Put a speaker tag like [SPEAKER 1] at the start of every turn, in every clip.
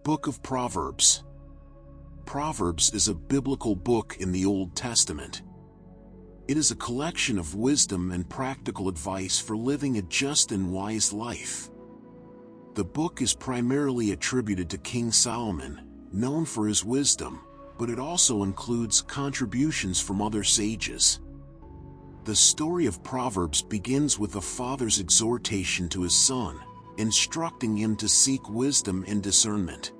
[SPEAKER 1] Book of Proverbs. Proverbs is a biblical book in the Old Testament. It is a collection of wisdom and practical advice for living a just and wise life. The book is primarily attributed to King Solomon, known for his wisdom, but it also includes contributions from other sages. The story of Proverbs begins with a father's exhortation to his son, instructing him to seek wisdom and discernment.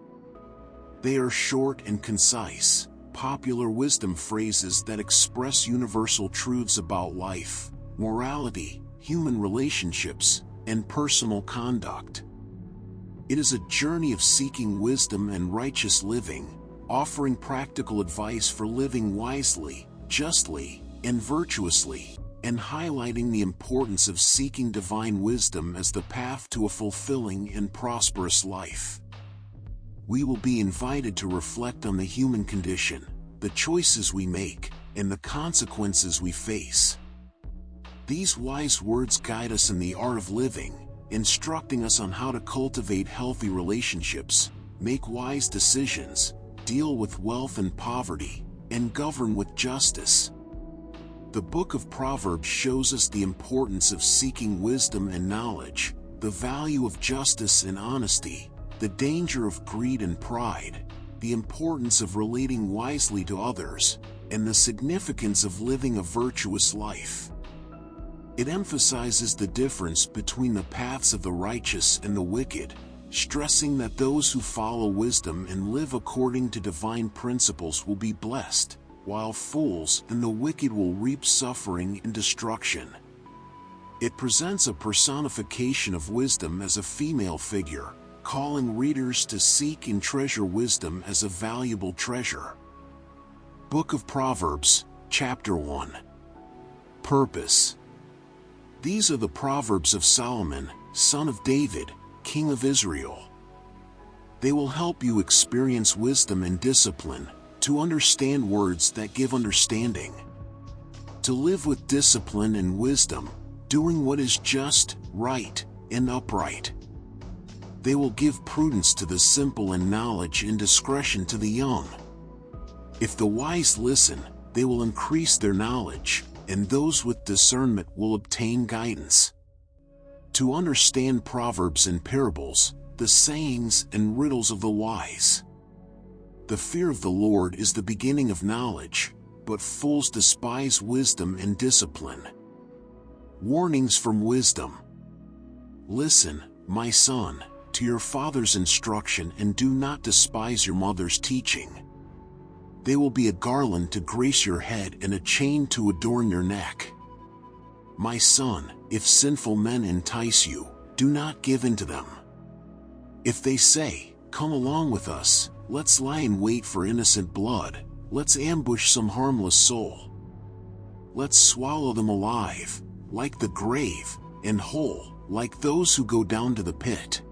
[SPEAKER 1] They are short and concise, popular wisdom phrases that express universal truths about life, morality, human relationships, and personal conduct. It is a journey of seeking wisdom and righteous living, offering practical advice for living wisely, justly, and virtuously, and highlighting the importance of seeking divine wisdom as the path to a fulfilling and prosperous life. We will be invited to reflect on the human condition, the choices we make, and the consequences we face. These wise words guide us in the art of living, instructing us on how to cultivate healthy relationships, make wise decisions, deal with wealth and poverty, and govern with justice. The Book of Proverbs shows us the importance of seeking wisdom and knowledge, the value of justice and honesty, the danger of greed and pride, the importance of relating wisely to others, and the significance of living a virtuous life. It emphasizes the difference between the paths of the righteous and the wicked, stressing that those who follow wisdom and live according to divine principles will be blessed, while fools and the wicked will reap suffering and destruction. It presents a personification of wisdom as a female figure, calling readers to seek and treasure wisdom as a valuable treasure. Book of Proverbs, Chapter 1. Purpose. These are the Proverbs of Solomon, son of David, king of Israel. They will help you experience wisdom and discipline, to understand words that give understanding. To live with discipline and wisdom, doing what is just, right, and upright. They will give prudence to the simple and knowledge and discretion to the young. If the wise listen, they will increase their knowledge, and those with discernment will obtain guidance. To understand proverbs and parables, the sayings and riddles of the wise. The fear of the Lord is the beginning of knowledge, but fools despise wisdom and discipline. Warnings from wisdom. Listen, my son, to your father's instruction, and do not despise your mother's teaching. They will be a garland to grace your head and a chain to adorn your neck. My son, if sinful men entice you, do not give in to them. If they say, "Come along with us, let's lie in wait for innocent blood, let's ambush some harmless soul. Let's swallow them alive, like the grave, and whole, like those who go down to the pit.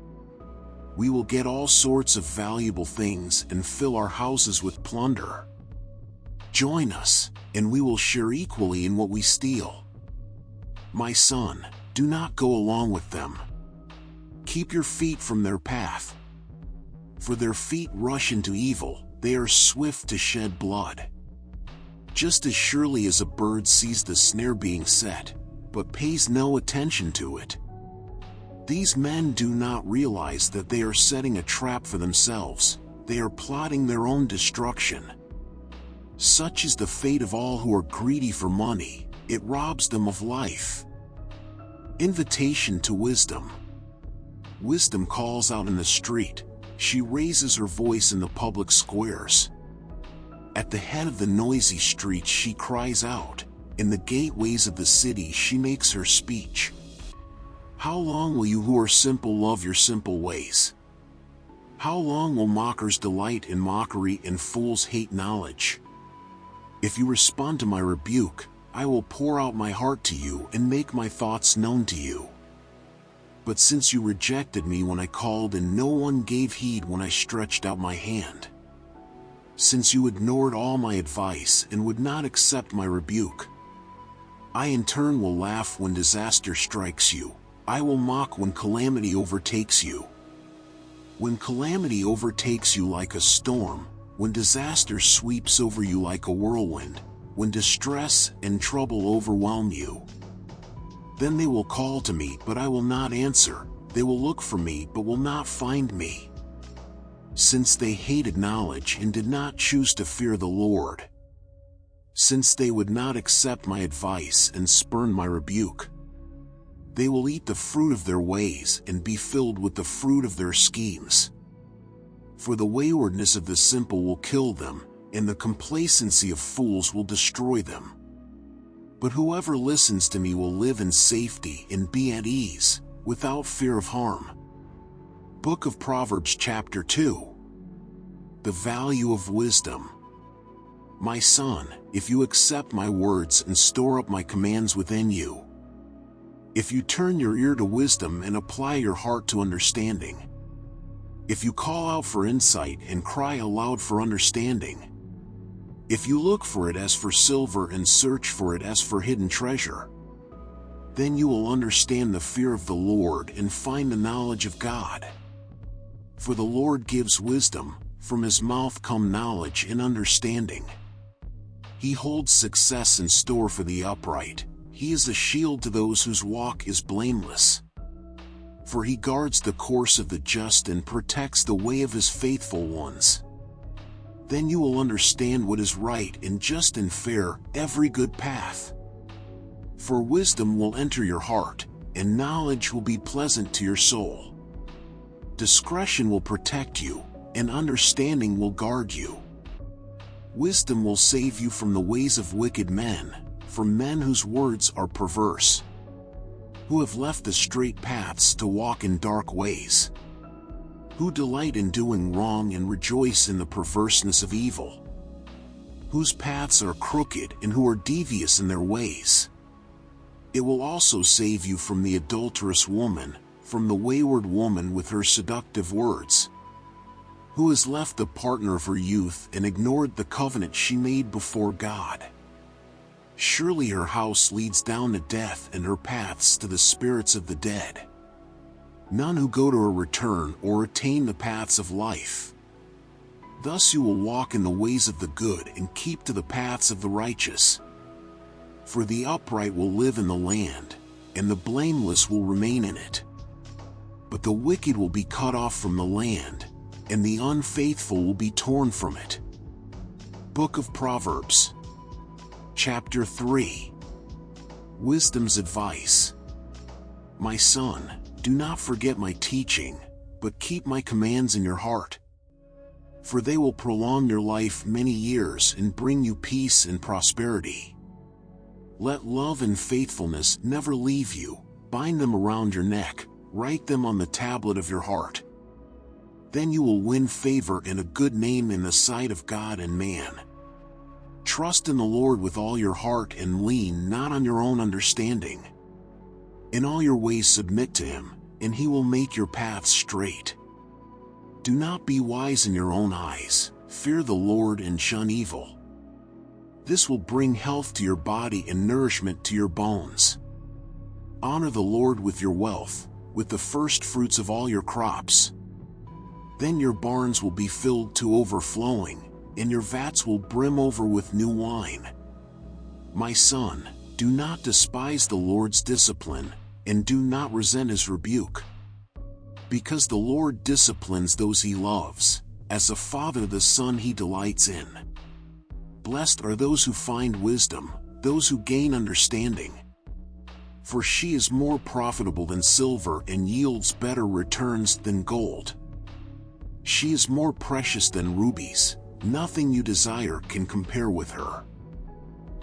[SPEAKER 1] We will get all sorts of valuable things and fill our houses with plunder. Join us, and we will share equally in what we steal. My son, do not go along with them. Keep your feet from their path. For their feet rush into evil, they are swift to shed blood. Just as surely as a bird sees the snare being set, but pays no attention to it. These men do not realize that they are setting a trap for themselves, they are plotting their own destruction. Such is the fate of all who are greedy for money, it robs them of life. Invitation to wisdom. Wisdom calls out in the street, she raises her voice in the public squares. At the head of the noisy streets she cries out, in the gateways of the city she makes her speech. How long will you who are simple love your simple ways? How long will mockers delight in mockery and fools hate knowledge? If you respond to my rebuke, I will pour out my heart to you and make my thoughts known to you. But since you rejected me when I called and no one gave heed when I stretched out my hand, since you ignored all my advice and would not accept my rebuke, I in turn will laugh when disaster strikes you. I will mock when calamity overtakes you. When calamity overtakes you like a storm, when disaster sweeps over you like a whirlwind, when distress and trouble overwhelm you, then they will call to me, but I will not answer. They will look for me, but will not find me. Since they hated knowledge and did not choose to fear the Lord. Since they would not accept my advice and spurn my rebuke. They will eat the fruit of their ways and be filled with the fruit of their schemes. For the waywardness of the simple will kill them, and the complacency of fools will destroy them. But whoever listens to me will live in safety and be at ease, without fear of harm. Book of Proverbs chapter 2. The value of wisdom. My son, if you accept my words and store up my commands within you, if you turn your ear to wisdom and apply your heart to understanding, if you call out for insight and cry aloud for understanding, if you look for it as for silver and search for it as for hidden treasure, then you will understand the fear of the Lord and find the knowledge of God. For the Lord gives wisdom, from his mouth come knowledge and understanding. He holds success in store for the upright. He is a shield to those whose walk is blameless. For he guards the course of the just and protects the way of his faithful ones. Then you will understand what is right and just and fair, every good path. For wisdom will enter your heart, and knowledge will be pleasant to your soul. Discretion will protect you, and understanding will guard you. Wisdom will save you from the ways of wicked men, from men whose words are perverse, who have left the straight paths to walk in dark ways, who delight in doing wrong and rejoice in the perverseness of evil, whose paths are crooked and who are devious in their ways. It will also save you from the adulterous woman, from the wayward woman with her seductive words, who has left the partner of her youth and ignored the covenant she made before God. Surely her house leads down to death and her paths to the spirits of the dead. None who go to her return or attain the paths of life. Thus you will walk in the ways of the good and keep to the paths of the righteous. For the upright will live in the land, and the blameless will remain in it. But the wicked will be cut off from the land, and the unfaithful will be torn from it. Book of Proverbs chapter 3. Wisdom's advice. My son, do not forget my teaching, but keep my commands in your heart. For they will prolong your life many years and bring you peace and prosperity. Let love and faithfulness never leave you. Bind them around your neck, write them on the tablet of your heart. Then you will win favor and a good name in the sight of God and man. Trust in the Lord with all your heart and lean not on your own understanding. In all your ways submit to him, and he will make your paths straight. Do not be wise in your own eyes. Fear the Lord and shun evil. This will bring health to your body and nourishment to your bones. Honor the Lord with your wealth, with the first fruits of all your crops. Then your barns will be filled to overflowing, and your vats will brim over with new wine. My son, do not despise the Lord's discipline, and do not resent his rebuke. Because the Lord disciplines those he loves, as a father the son he delights in. Blessed are those who find wisdom, those who gain understanding. For she is more profitable than silver and yields better returns than gold. She is more precious than rubies. Nothing you desire can compare with her.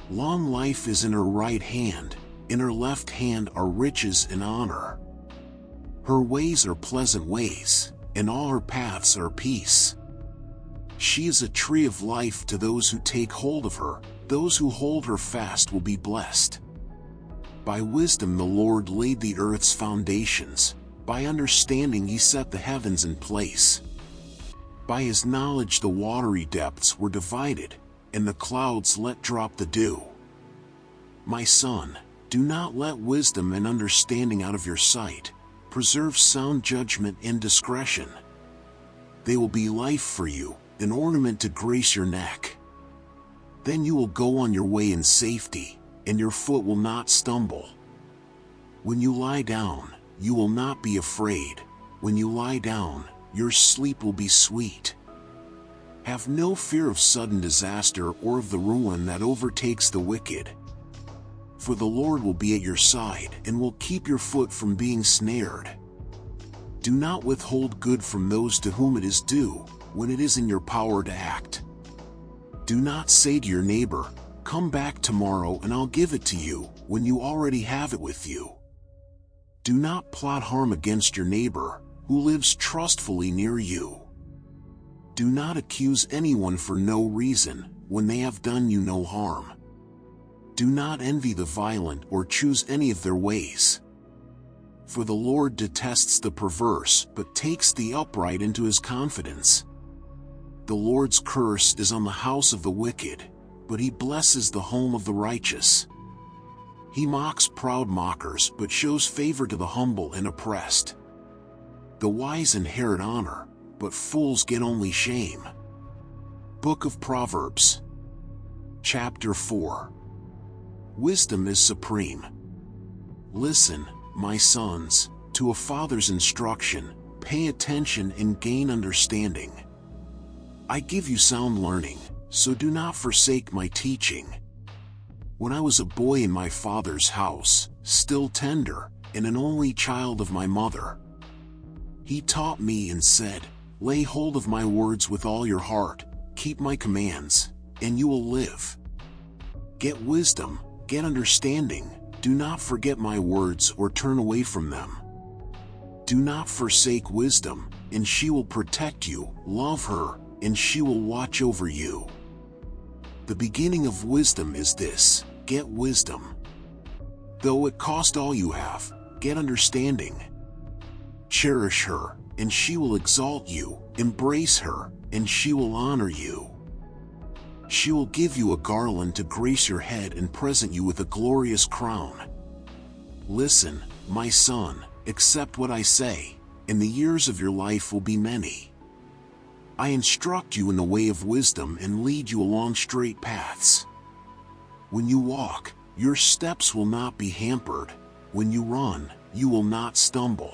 [SPEAKER 1] Long life is in her right hand, in her left hand are riches and honor. Her ways are pleasant ways, and all her paths are peace. She is a tree of life to those who take hold of her. Those who hold her fast will be blessed. By wisdom the Lord laid the earth's foundations. By understanding he set the heavens in place. By his knowledge the watery depths were divided, and the clouds let drop the dew. My son, do not let wisdom and understanding out of your sight. Preserve sound judgment and discretion. They will be life for you, an ornament to grace your neck. Then you will go on your way in safety, and your foot will not stumble. When you lie down, you will not be afraid. When you lie down, your sleep will be sweet. Have no fear of sudden disaster or of the ruin that overtakes the wicked. For the Lord will be at your side and will keep your foot from being snared. Do not withhold good from those to whom it is due, when it is in your power to act. Do not say to your neighbor, "Come back tomorrow and I'll give it to you," when you already have it with you. Do not plot harm against your neighbor, who lives trustfully near you. Do not accuse anyone for no reason, when they have done you no harm. Do not envy the violent or choose any of their ways. For the Lord detests the perverse, but takes the upright into his confidence. The Lord's curse is on the house of the wicked, but he blesses the home of the righteous. He mocks proud mockers, but shows favor to the humble and oppressed. The wise inherit honor, but fools get only shame. Book of Proverbs, Chapter 4. Wisdom is supreme. Listen, my sons, to a father's instruction, pay attention and gain understanding. I give you sound learning, so do not forsake my teaching. When I was a boy in my father's house, still tender, and an only child of my mother, he taught me and said, "Lay hold of my words with all your heart, keep my commands, and you will live. Get wisdom, get understanding, do not forget my words or turn away from them. Do not forsake wisdom, and she will protect you, love her, and she will watch over you. The beginning of wisdom is this, get wisdom. Though it cost all you have, get understanding. Cherish her, and she will exalt you, embrace her, and she will honor you. She will give you a garland to grace your head and present you with a glorious crown. Listen, my son, accept what I say, and the years of your life will be many. I instruct you in the way of wisdom and lead you along straight paths. When you walk, your steps will not be hampered. When you run, you will not stumble.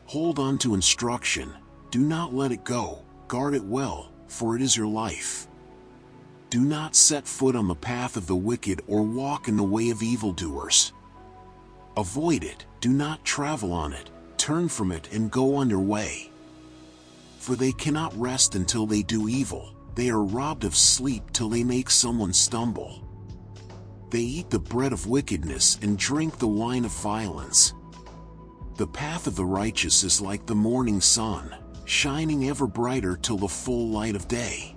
[SPEAKER 1] Hold on to instruction, do not let it go, guard it well, for it is your life. Do not set foot on the path of the wicked or walk in the way of evildoers. Avoid it, do not travel on it, turn from it and go on your way. For they cannot rest until they do evil, they are robbed of sleep till they make someone stumble. They eat the bread of wickedness and drink the wine of violence. The path of the righteous is like the morning sun, shining ever brighter till the full light of day.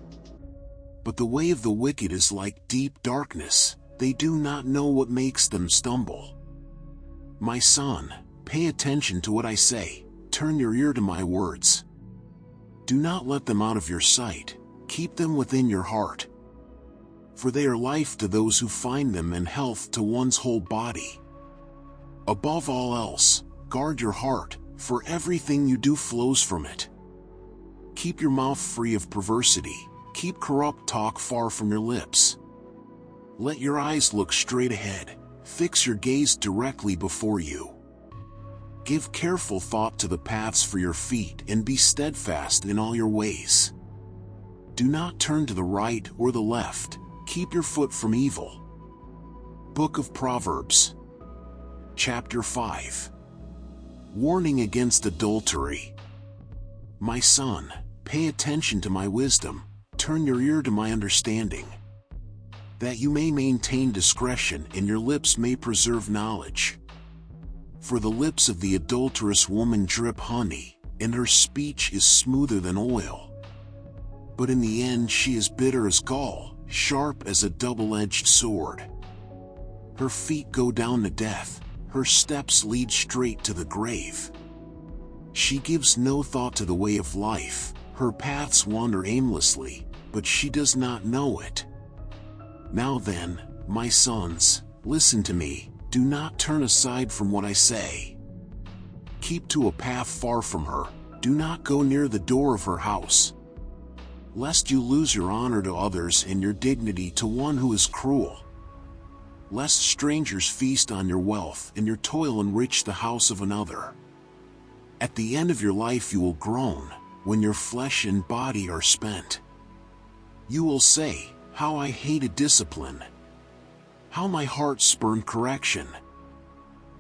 [SPEAKER 1] But the way of the wicked is like deep darkness, they do not know what makes them stumble. My son, pay attention to what I say, turn your ear to my words. Do not let them out of your sight, keep them within your heart. For they are life to those who find them and health to one's whole body. Above all else, guard your heart, for everything you do flows from it. Keep your mouth free of perversity, keep corrupt talk far from your lips. Let your eyes look straight ahead, fix your gaze directly before you. Give careful thought to the paths for your feet and be steadfast in all your ways. Do not turn to the right or the left, keep your foot from evil. Book of Proverbs, Chapter 5. Warning against adultery. My son, pay attention to my wisdom, turn your ear to my understanding. That you may maintain discretion and your lips may preserve knowledge. For the lips of the adulterous woman drip honey, and her speech is smoother than oil. But in the end she is bitter as gall, sharp as a double-edged sword. Her feet go down to death, her steps lead straight to the grave. She gives no thought to the way of life, her paths wander aimlessly, but she does not know it. Now then, my sons, listen to me. Do not turn aside from what I say. Keep to a path far from her, Do not go near the door of her house, lest you lose your honor to others and your dignity to one who is cruel. Lest strangers feast on your wealth and your toil enrich the house of another. At the end of your life you will groan, when your flesh and body are spent. You will say, "How I hated discipline! How my heart spurned correction!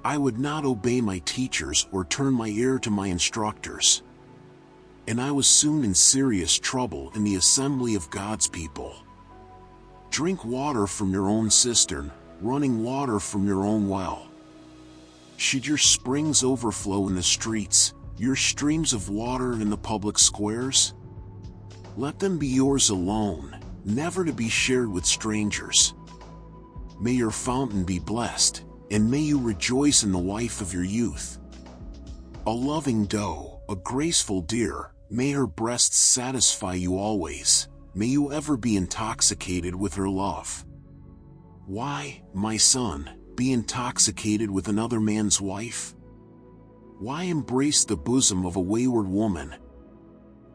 [SPEAKER 1] I would not obey my teachers or turn my ear to my instructors." And I was soon in serious trouble in the assembly of God's people. Drink water from your own cistern, running water from your own well. Should your springs overflow in the streets, your streams of water in the public squares? Let them be yours alone, never to be shared with strangers. May your fountain be blessed, and may you rejoice in the wife of your youth. A loving doe, a graceful deer, may her breasts satisfy you always, may you ever be intoxicated with her love. Why, my son, be intoxicated with another man's wife? Why embrace the bosom of a wayward woman?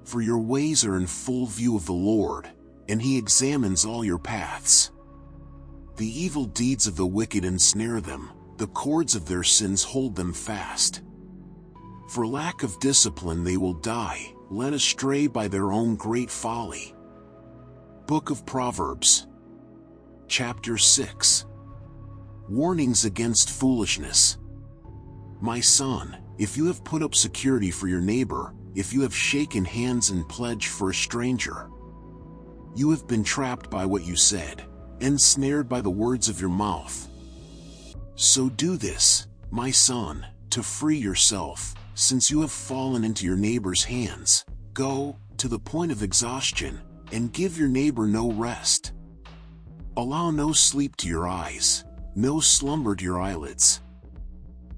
[SPEAKER 1] For your ways are in full view of the Lord, and He examines all your paths. The evil deeds of the wicked ensnare them, the cords of their sins hold them fast. For lack of discipline they will die, led astray by their own great folly. Book of Proverbs, Chapter 6. Warnings against foolishness. My son, if you have put up security for your neighbor, if you have shaken hands in pledge for a stranger, you have been trapped by what you said, ensnared by the words of your mouth. So do this, my son, to free yourself, since you have fallen into your neighbor's hands. Go, to the point of exhaustion, and give your neighbor no rest. Allow no sleep to your eyes, no slumber to your eyelids.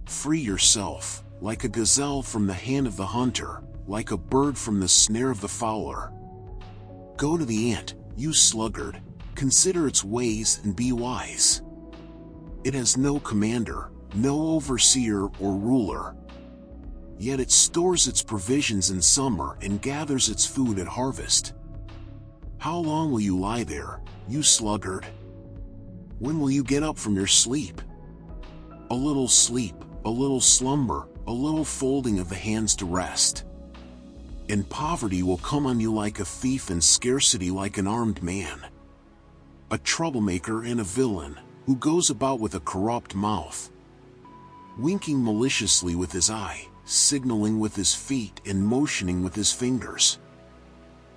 [SPEAKER 1] Free yourself, like a gazelle from the hand of the hunter, like a bird from the snare of the fowler. Go to the ant, you sluggard, consider its ways and be wise. It has no commander, no overseer or ruler. Yet it stores its provisions in summer and gathers its food at harvest. How long will you lie there, you sluggard? When will you get up from your sleep? A little sleep, a little slumber, a little folding of the hands to rest. And poverty will come on you like a thief and scarcity like an armed man. A troublemaker and a villain, who goes about with a corrupt mouth, winking maliciously with his eye, signaling with his feet and motioning with his fingers.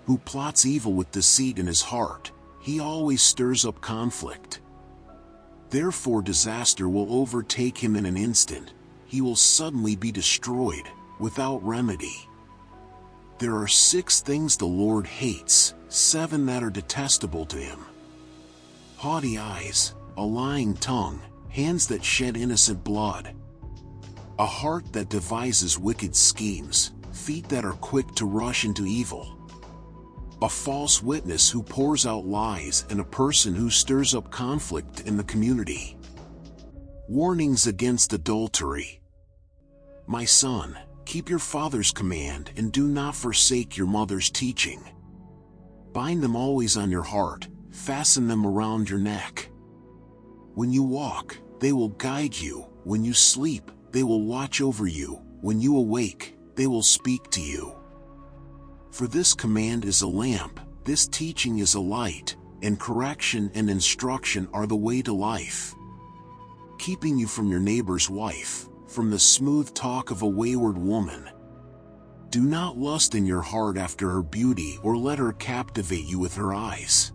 [SPEAKER 1] Who plots evil with deceit in his heart, he always stirs up conflict. Therefore disaster will overtake him in an instant, he will suddenly be destroyed, without remedy. There are 6 things the Lord hates, 7 that are detestable to Him: haughty eyes, a lying tongue, hands that shed innocent blood, a heart that devises wicked schemes, feet that are quick to rush into evil, a false witness who pours out lies, and a person who stirs up conflict in the community. Warnings against adultery. My son, keep your father's command and do not forsake your mother's teaching. Bind them always on your heart, fasten them around your neck. When you walk, they will guide you. When you sleep, they will watch over you. When you awake, they will speak to you. For this command is a lamp, this teaching is a light, and correction and instruction are the way to life, keeping you from your neighbor's wife, from the smooth talk of a wayward woman. Do not lust in your heart after her beauty or let her captivate you with her eyes.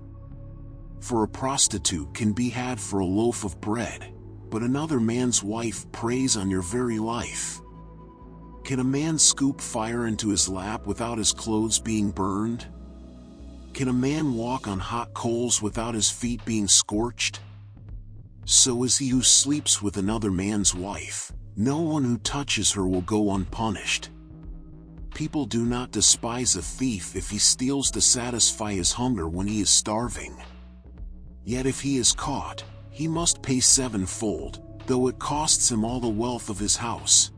[SPEAKER 1] For a prostitute can be had for a loaf of bread, but another man's wife preys on your very life. Can a man scoop fire into his lap without his clothes being burned? Can a man walk on hot coals without his feet being scorched? So is he who sleeps with another man's wife. No one who touches her will go unpunished. People do not despise a thief if he steals to satisfy his hunger when he is starving. Yet if he is caught, he must pay 7-fold, though it costs him all the wealth of his house.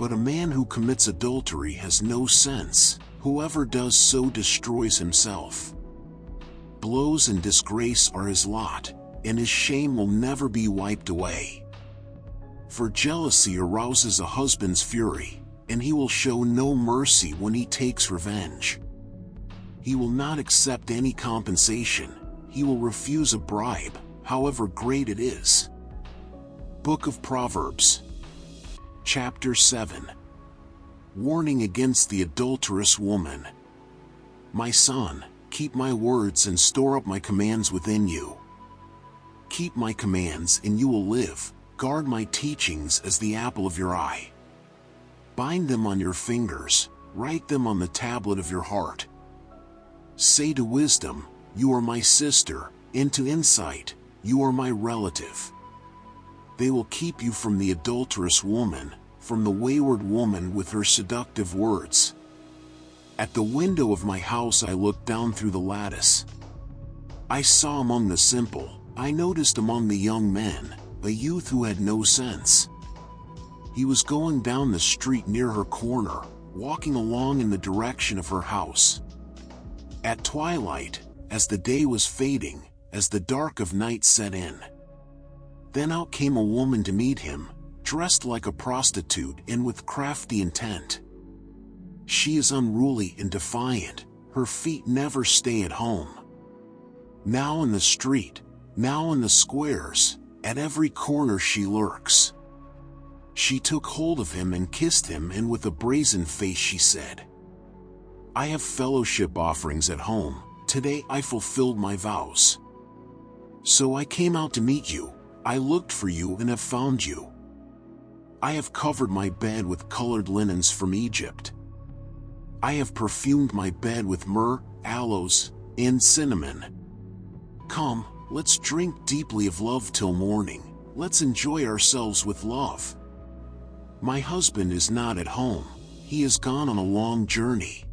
[SPEAKER 1] But a man who commits adultery has no sense. Whoever does so destroys himself. Blows and disgrace are his lot, and his shame will never be wiped away. For jealousy arouses a husband's fury, and he will show no mercy when he takes revenge. He will not accept any compensation. He will refuse a bribe, however great it is. Book of Proverbs, Chapter 7. Warning against the adulterous woman. My son, keep my words and store up my commands within you. Keep my commands and you will live. Guard my teachings as the apple of your eye. Bind them on your fingers, write them on the tablet of your heart. Say to wisdom, you are my sister, and to insight, you are my relative. They will keep you from the adulterous woman, from the wayward woman with her seductive words. At the window of my house I looked down through the lattice. I saw among the simple, I noticed among the young men, a youth who had no sense. He was going down the street near her corner, walking along in the direction of her house. At twilight, as the day was fading, as the dark of night set in, then out came a woman to meet him, dressed like a prostitute and with crafty intent. She is unruly and defiant, her feet never stay at home. Now in the street, now in the squares, at every corner she lurks. She took hold of him and kissed him, and with a brazen face she said, I have fellowship offerings at home, today I fulfilled my vows. So I came out to meet you, I looked for you and have found you. I have covered my bed with colored linens from Egypt. I have perfumed my bed with myrrh, aloes, and cinnamon. Come, let's drink deeply of love till morning, let's enjoy ourselves with love. My husband is not at home, he has gone on a long journey.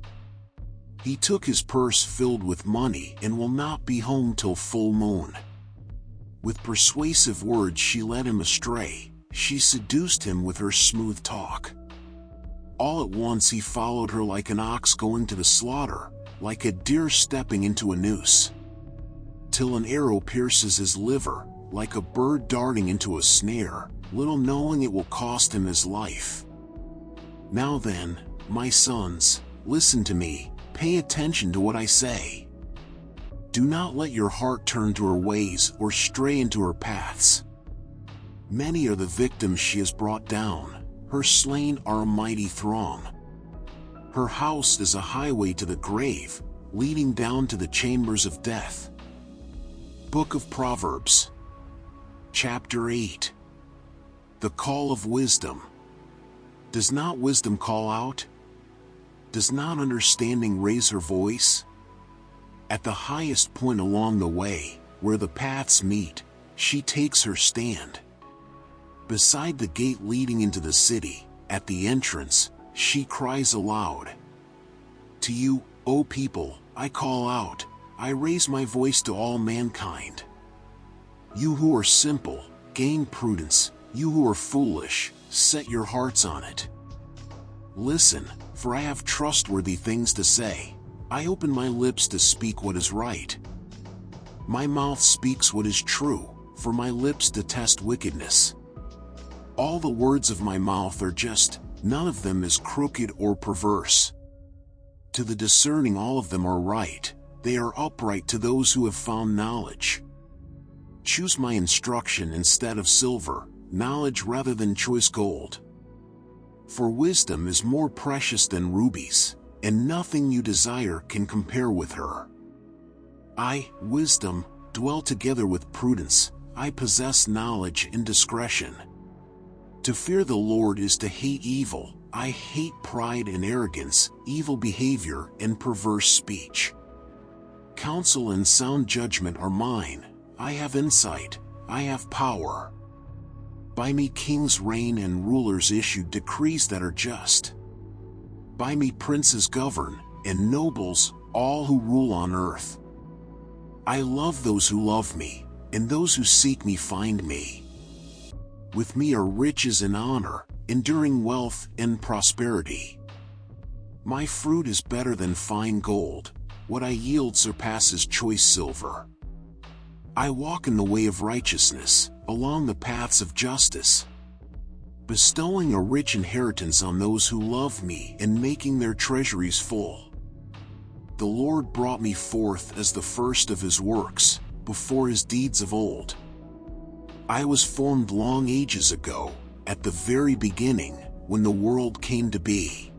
[SPEAKER 1] He took his purse filled with money and will not be home till full moon. With persuasive words she led him astray, she seduced him with her smooth talk. All at once he followed her like an ox going to the slaughter, like a deer stepping into a noose. Till an arrow pierces his liver, like a bird darting into a snare, little knowing it will cost him his life. Now then, my sons, listen to me, pay attention to what I say. Do not let your heart turn to her ways or stray into her paths. Many are the victims she has brought down, her slain are a mighty throng. Her house is a highway to the grave, leading down to the chambers of death. Book of Proverbs, Chapter 8. The call of wisdom. Does not wisdom call out? Does not understanding raise her voice? At the highest point along the way, where the paths meet, she takes her stand. Beside the gate leading into the city, at the entrance, she cries aloud. To you, O people, I call out, I raise my voice to all mankind. You who are simple, gain prudence, you who are foolish, set your hearts on it. Listen, for I have trustworthy things to say. I open my lips to speak what is right. My mouth speaks what is true, for my lips detest wickedness. All the words of my mouth are just, none of them is crooked or perverse. To the discerning all of them are right, they are upright to those who have found knowledge. Choose my instruction instead of silver, knowledge rather than choice gold. For wisdom is more precious than rubies, and nothing you desire can compare with her. I, wisdom, dwell together with prudence, I possess knowledge and discretion. To fear the Lord is to hate evil, I hate pride and arrogance, evil behavior and perverse speech. Counsel and sound judgment are mine, I have insight, I have power. By me kings reign and rulers issue decrees that are just. By me princes govern, and nobles, all who rule on earth. I love those who love me, and those who seek me find me. With me are riches and honor, enduring wealth and prosperity. My fruit is better than fine gold, what I yield surpasses choice silver. I walk in the way of righteousness, along the paths of justice, bestowing a rich inheritance on those who love me and making their treasuries full. The Lord brought me forth as the first of his works, before his deeds of old. I was formed long ages ago, at the very beginning, when the world came to be.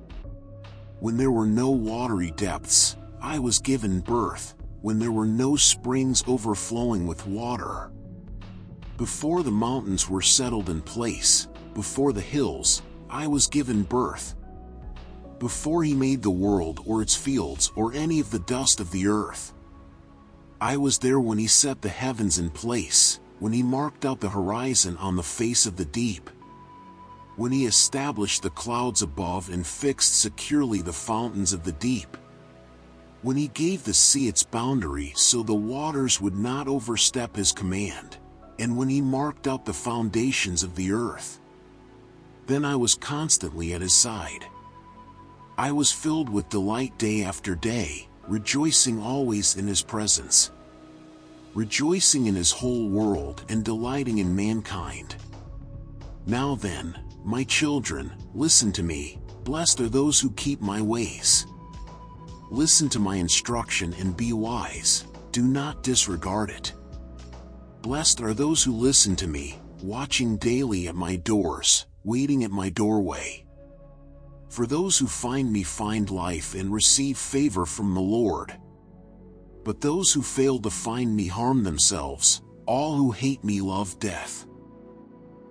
[SPEAKER 1] When there were no watery depths, I was given birth, when there were no springs overflowing with water. Before the mountains were settled in place, before the hills, I was given birth. Before he made the world or its fields or any of the dust of the earth. I was there when he set the heavens in place, when he marked out the horizon on the face of the deep, when he established the clouds above and fixed securely the fountains of the deep, when he gave the sea its boundary so the waters would not overstep his command, and when he marked out the foundations of the earth. Then I was constantly at his side. I was filled with delight day after day, rejoicing always in his presence, rejoicing in his whole world and delighting in mankind. Now then, my children, listen to me, blessed are those who keep my ways. Listen to my instruction and be wise, do not disregard it. Blessed are those who listen to me, watching daily at my doors, waiting at my doorway. For those who find me find life and receive favor from the Lord. But those who fail to find me harm themselves, all who hate me love death.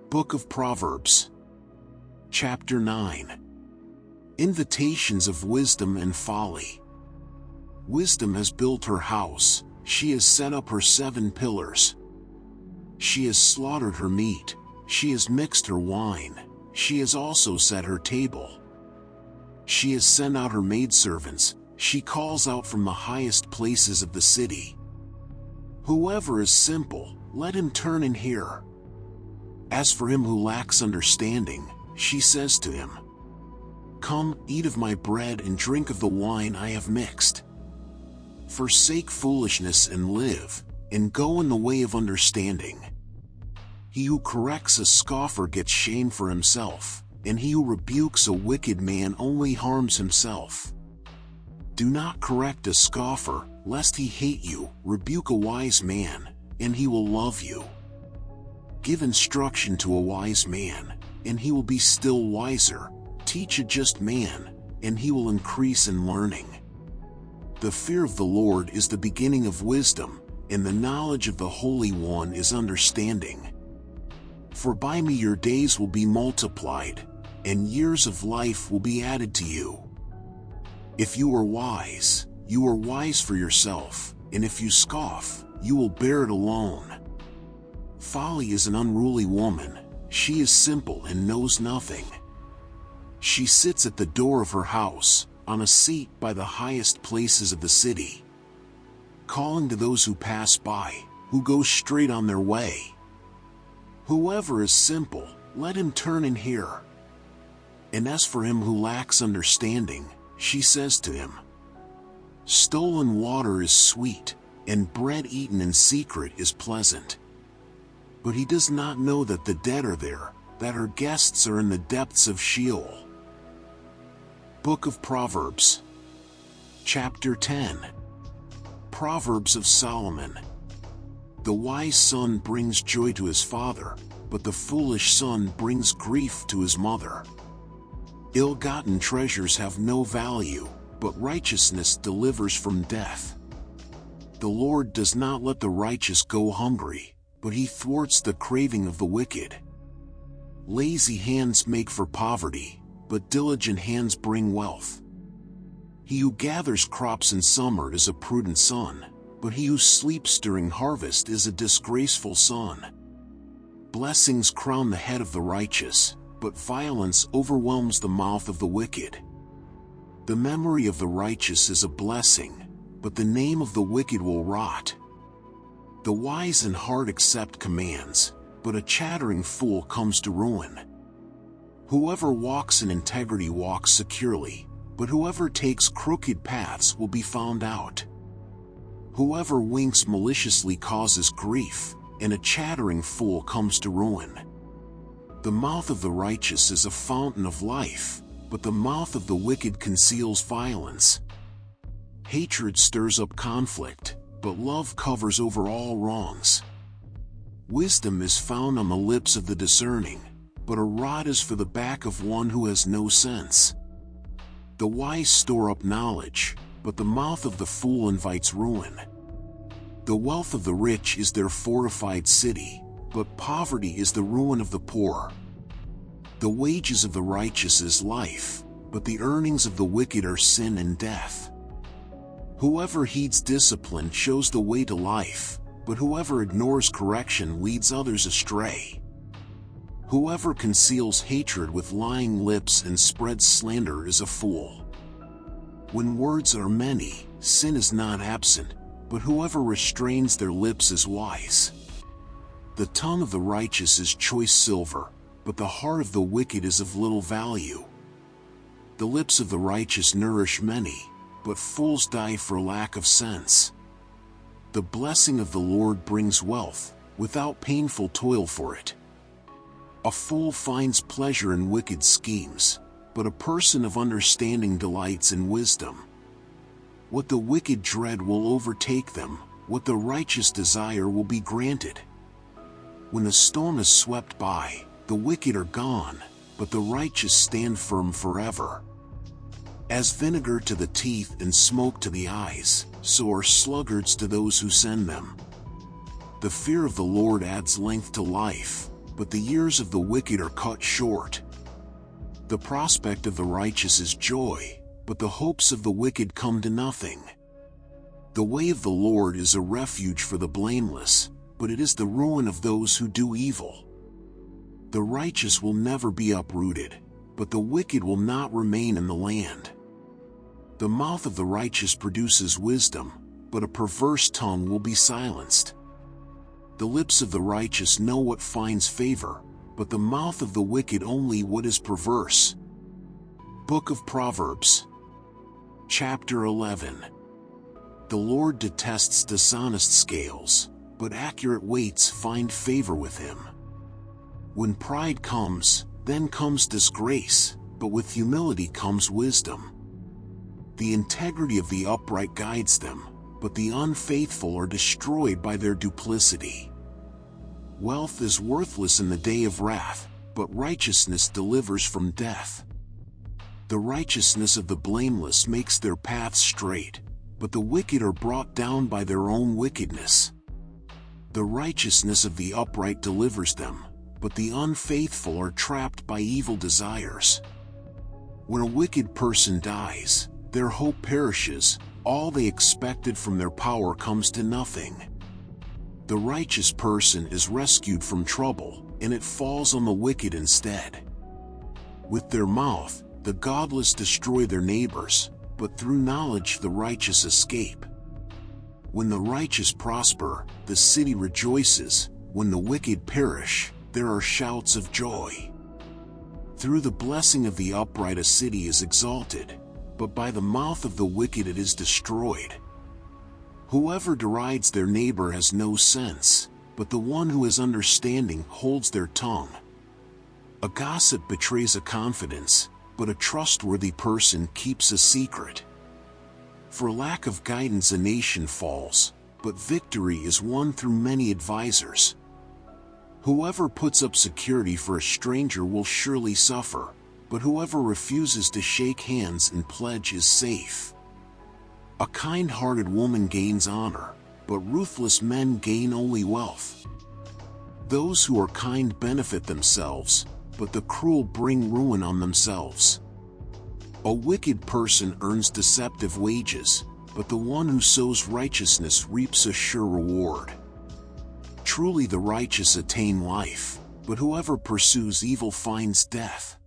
[SPEAKER 1] Book of Proverbs, Chapter 9. Invitations of wisdom and folly. Wisdom has built her house, she has set up her 7 pillars. She has slaughtered her meat, she has mixed her wine, she has also set her table. She has sent out her maidservants, she calls out from the highest places of the city. Whoever is simple, let him turn and hear. As for him who lacks understanding, she says to him, Come, eat of my bread and drink of the wine I have mixed. Forsake foolishness and live, and go in the way of understanding. He who corrects a scoffer gets shame for himself, and he who rebukes a wicked man only harms himself. Do not correct a scoffer, lest he hate you. Rebuke a wise man, and he will love you. Give instruction to a wise man, and he will be still wiser. Teach a just man, and he will increase in learning. The fear of the Lord is the beginning of wisdom, and the knowledge of the Holy One is understanding. For by me your days will be multiplied, and years of life will be added to you. If you are wise for yourself, and if you scoff, you will bear it alone. Folly is an unruly woman, she is simple and knows nothing. She sits at the door of her house, on a seat by the highest places of the city, calling to those who pass by, who go straight on their way. Whoever is simple, let him turn and hear. And as for him who lacks understanding, she says to him, Stolen water is sweet, and bread eaten in secret is pleasant. But he does not know that the dead are there, that her guests are in the depths of Sheol. Book of Proverbs, Chapter 10. Proverbs of Solomon. The wise son brings joy to his father, but the foolish son brings grief to his mother. Ill-gotten treasures have no value, but righteousness delivers from death. The Lord does not let the righteous go hungry, but he thwarts the craving of the wicked. Lazy hands make for poverty, but diligent hands bring wealth. He who gathers crops in summer is a prudent son, but he who sleeps during harvest is a disgraceful son. Blessings crown the head of the righteous, but violence overwhelms the mouth of the wicked. The memory of the righteous is a blessing, but the name of the wicked will rot. The wise in heart accept commands, but a chattering fool comes to ruin. Whoever walks in integrity walks securely, but whoever takes crooked paths will be found out. Whoever winks maliciously causes grief, and a chattering fool comes to ruin. The mouth of the righteous is a fountain of life, but the mouth of the wicked conceals violence. Hatred stirs up conflict, but love covers over all wrongs. Wisdom is found on the lips of the discerning, but a rod is for the back of one who has no sense. The wise store up knowledge, but the mouth of the fool invites ruin. The wealth of the rich is their fortified city, but poverty is the ruin of the poor. The wages of the righteous is life, but the earnings of the wicked are sin and death. Whoever heeds discipline shows the way to life, but whoever ignores correction leads others astray. Whoever conceals hatred with lying lips and spreads slander is a fool. When words are many, sin is not absent, but whoever restrains their lips is wise. The tongue of the righteous is choice silver, but the heart of the wicked is of little value. The lips of the righteous nourish many, but fools die for lack of sense. The blessing of the Lord brings wealth, without painful toil for it. A fool finds pleasure in wicked schemes, but a person of understanding delights in wisdom. What the wicked dread will overtake them, what the righteous desire will be granted. When the storm is swept by, the wicked are gone, but the righteous stand firm forever. As vinegar to the teeth and smoke to the eyes, so are sluggards to those who send them. The fear of the Lord adds length to life, but the years of the wicked are cut short. The prospect of the righteous is joy, but the hopes of the wicked come to nothing. The way of the Lord is a refuge for the blameless, but it is the ruin of those who do evil. The righteous will never be uprooted, but the wicked will not remain in the land. The mouth of the righteous produces wisdom, but a perverse tongue will be silenced. The lips of the righteous know what finds favor, but the mouth of the wicked only what is perverse. Book of Proverbs, Chapter 11. The Lord detests dishonest scales, but accurate weights find favor with him. When pride comes, then comes disgrace, but with humility comes wisdom. The integrity of the upright guides them, but the unfaithful are destroyed by their duplicity. Wealth is worthless in the day of wrath, but righteousness delivers from death. The righteousness of the blameless makes their paths straight, but the wicked are brought down by their own wickedness. The righteousness of the upright delivers them, but the unfaithful are trapped by evil desires. When a wicked person dies, their hope perishes, all they expected from their power comes to nothing. The righteous person is rescued from trouble, and it falls on the wicked instead. With their mouth, the godless destroy their neighbors, but through knowledge the righteous escape. When the righteous prosper, the city rejoices, when the wicked perish, there are shouts of joy. Through the blessing of the upright a city is exalted, but by the mouth of the wicked it is destroyed. Whoever derides their neighbor has no sense, but the one who has understanding holds their tongue. A gossip betrays a confidence, but a trustworthy person keeps a secret. For lack of guidance a nation falls, but victory is won through many advisers. Whoever puts up security for a stranger will surely suffer, but whoever refuses to shake hands and pledge is safe. A kind-hearted woman gains honor, but ruthless men gain only wealth. Those who are kind benefit themselves, but the cruel bring ruin on themselves. A wicked person earns deceptive wages, but the one who sows righteousness reaps a sure reward. Truly the righteous attain life, but whoever pursues evil finds death.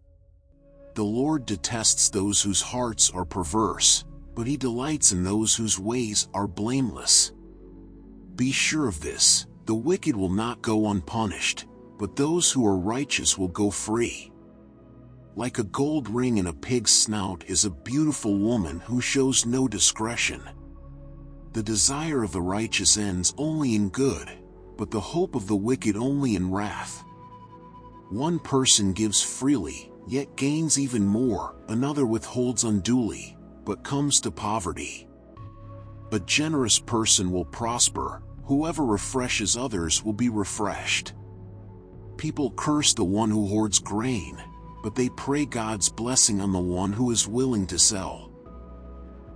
[SPEAKER 1] The Lord detests those whose hearts are perverse, but he delights in those whose ways are blameless. Be sure of this, the wicked will not go unpunished, but those who are righteous will go free. Like a gold ring in a pig's snout is a beautiful woman who shows no discretion. The desire of the righteous ends only in good, but the hope of the wicked only in wrath. One person gives freely, yet gains even more, another withholds unduly, but comes to poverty. A generous person will prosper, whoever refreshes others will be refreshed. People curse the one who hoards grain, but they pray God's blessing on the one who is willing to sell.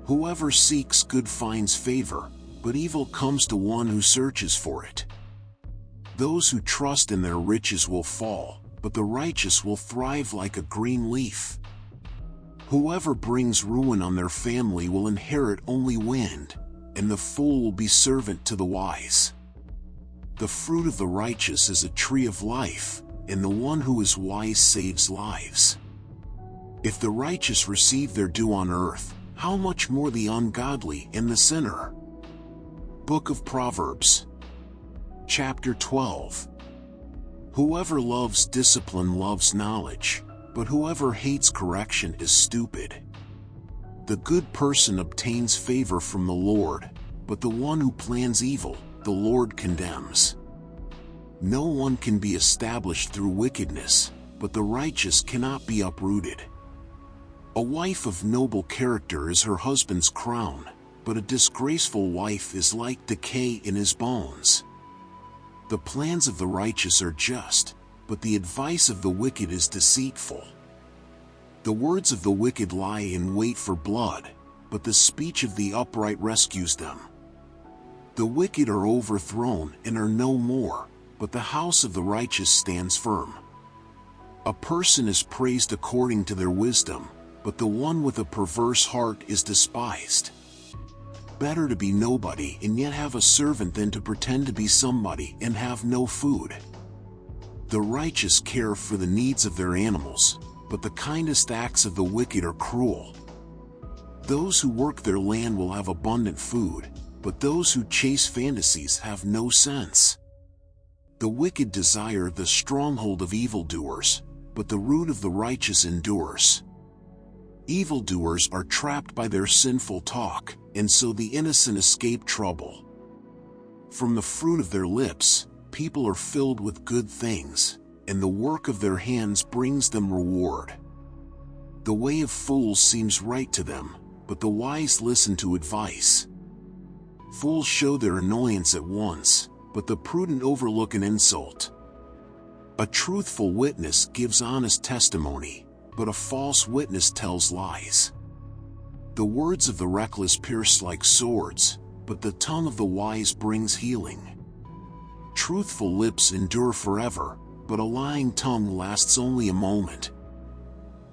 [SPEAKER 1] Whoever seeks good finds favor, but evil comes to one who searches for it. Those who trust in their riches will fall, but the righteous will thrive like a green leaf. Whoever brings ruin on their family will inherit only wind, and the fool will be servant to the wise. The fruit of the righteous is a tree of life, and the one who is wise saves lives. If the righteous receive their due on earth, how much more the ungodly and the sinner? Book of Proverbs, Chapter 12. Whoever loves discipline loves knowledge, but whoever hates correction is stupid. The good person obtains favor from the Lord, but the one who plans evil, the Lord condemns. No one can be established through wickedness, but the righteous cannot be uprooted. A wife of noble character is her husband's crown, but a disgraceful wife is like decay in his bones. The plans of the righteous are just, but the advice of the wicked is deceitful. The words of the wicked lie in wait for blood, but the speech of the upright rescues them. The wicked are overthrown and are no more, but the house of the righteous stands firm. A person is praised according to their wisdom, but the one with a perverse heart is despised. Better to be nobody and yet have a servant than to pretend to be somebody and have no food. The righteous care for the needs of their animals, but the kindest acts of the wicked are cruel. Those who work their land will have abundant food, but those who chase fantasies have no sense. The wicked desire the stronghold of evildoers, but the root of the righteous endures. Evildoers are trapped by their sinful talk, and so the innocent escape trouble. From the fruit of their lips, people are filled with good things, and the work of their hands brings them reward. The way of fools seems right to them, but the wise listen to advice. Fools show their annoyance at once, but the prudent overlook an insult. A truthful witness gives honest testimony, but a false witness tells lies. The words of the reckless pierce like swords, but the tongue of the wise brings healing. Truthful lips endure forever, but a lying tongue lasts only a moment.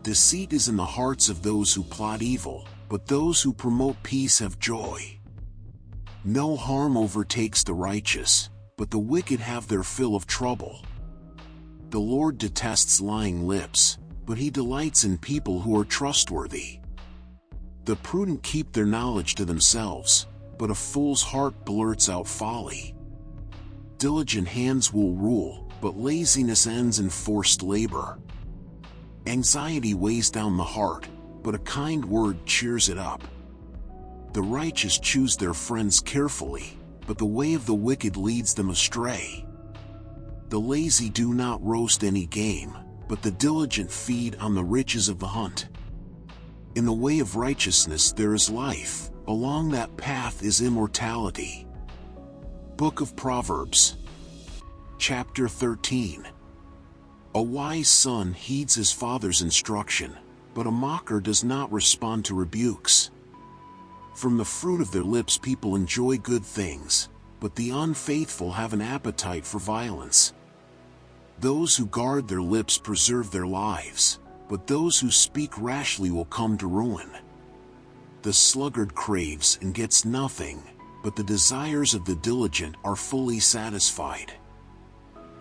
[SPEAKER 1] Deceit is in the hearts of those who plot evil, but those who promote peace have joy. No harm overtakes the righteous, but the wicked have their fill of trouble. The Lord detests lying lips, but he delights in people who are trustworthy. The prudent keep their knowledge to themselves, but a fool's heart blurts out folly. Diligent hands will rule, but laziness ends in forced labor. Anxiety weighs down the heart, but a kind word cheers it up. The righteous choose their friends carefully, but the way of the wicked leads them astray. The lazy do not roast any game, but the diligent feed on the riches of the hunt. In the way of righteousness there is life, along that path is immortality. Book of Proverbs, Chapter 13. A wise son heeds his father's instruction, but a mocker does not respond to rebukes. From the fruit of their lips people enjoy good things, but the unfaithful have an appetite for violence. Those who guard their lips preserve their lives, but those who speak rashly will come to ruin. The sluggard craves and gets nothing, but the desires of the diligent are fully satisfied.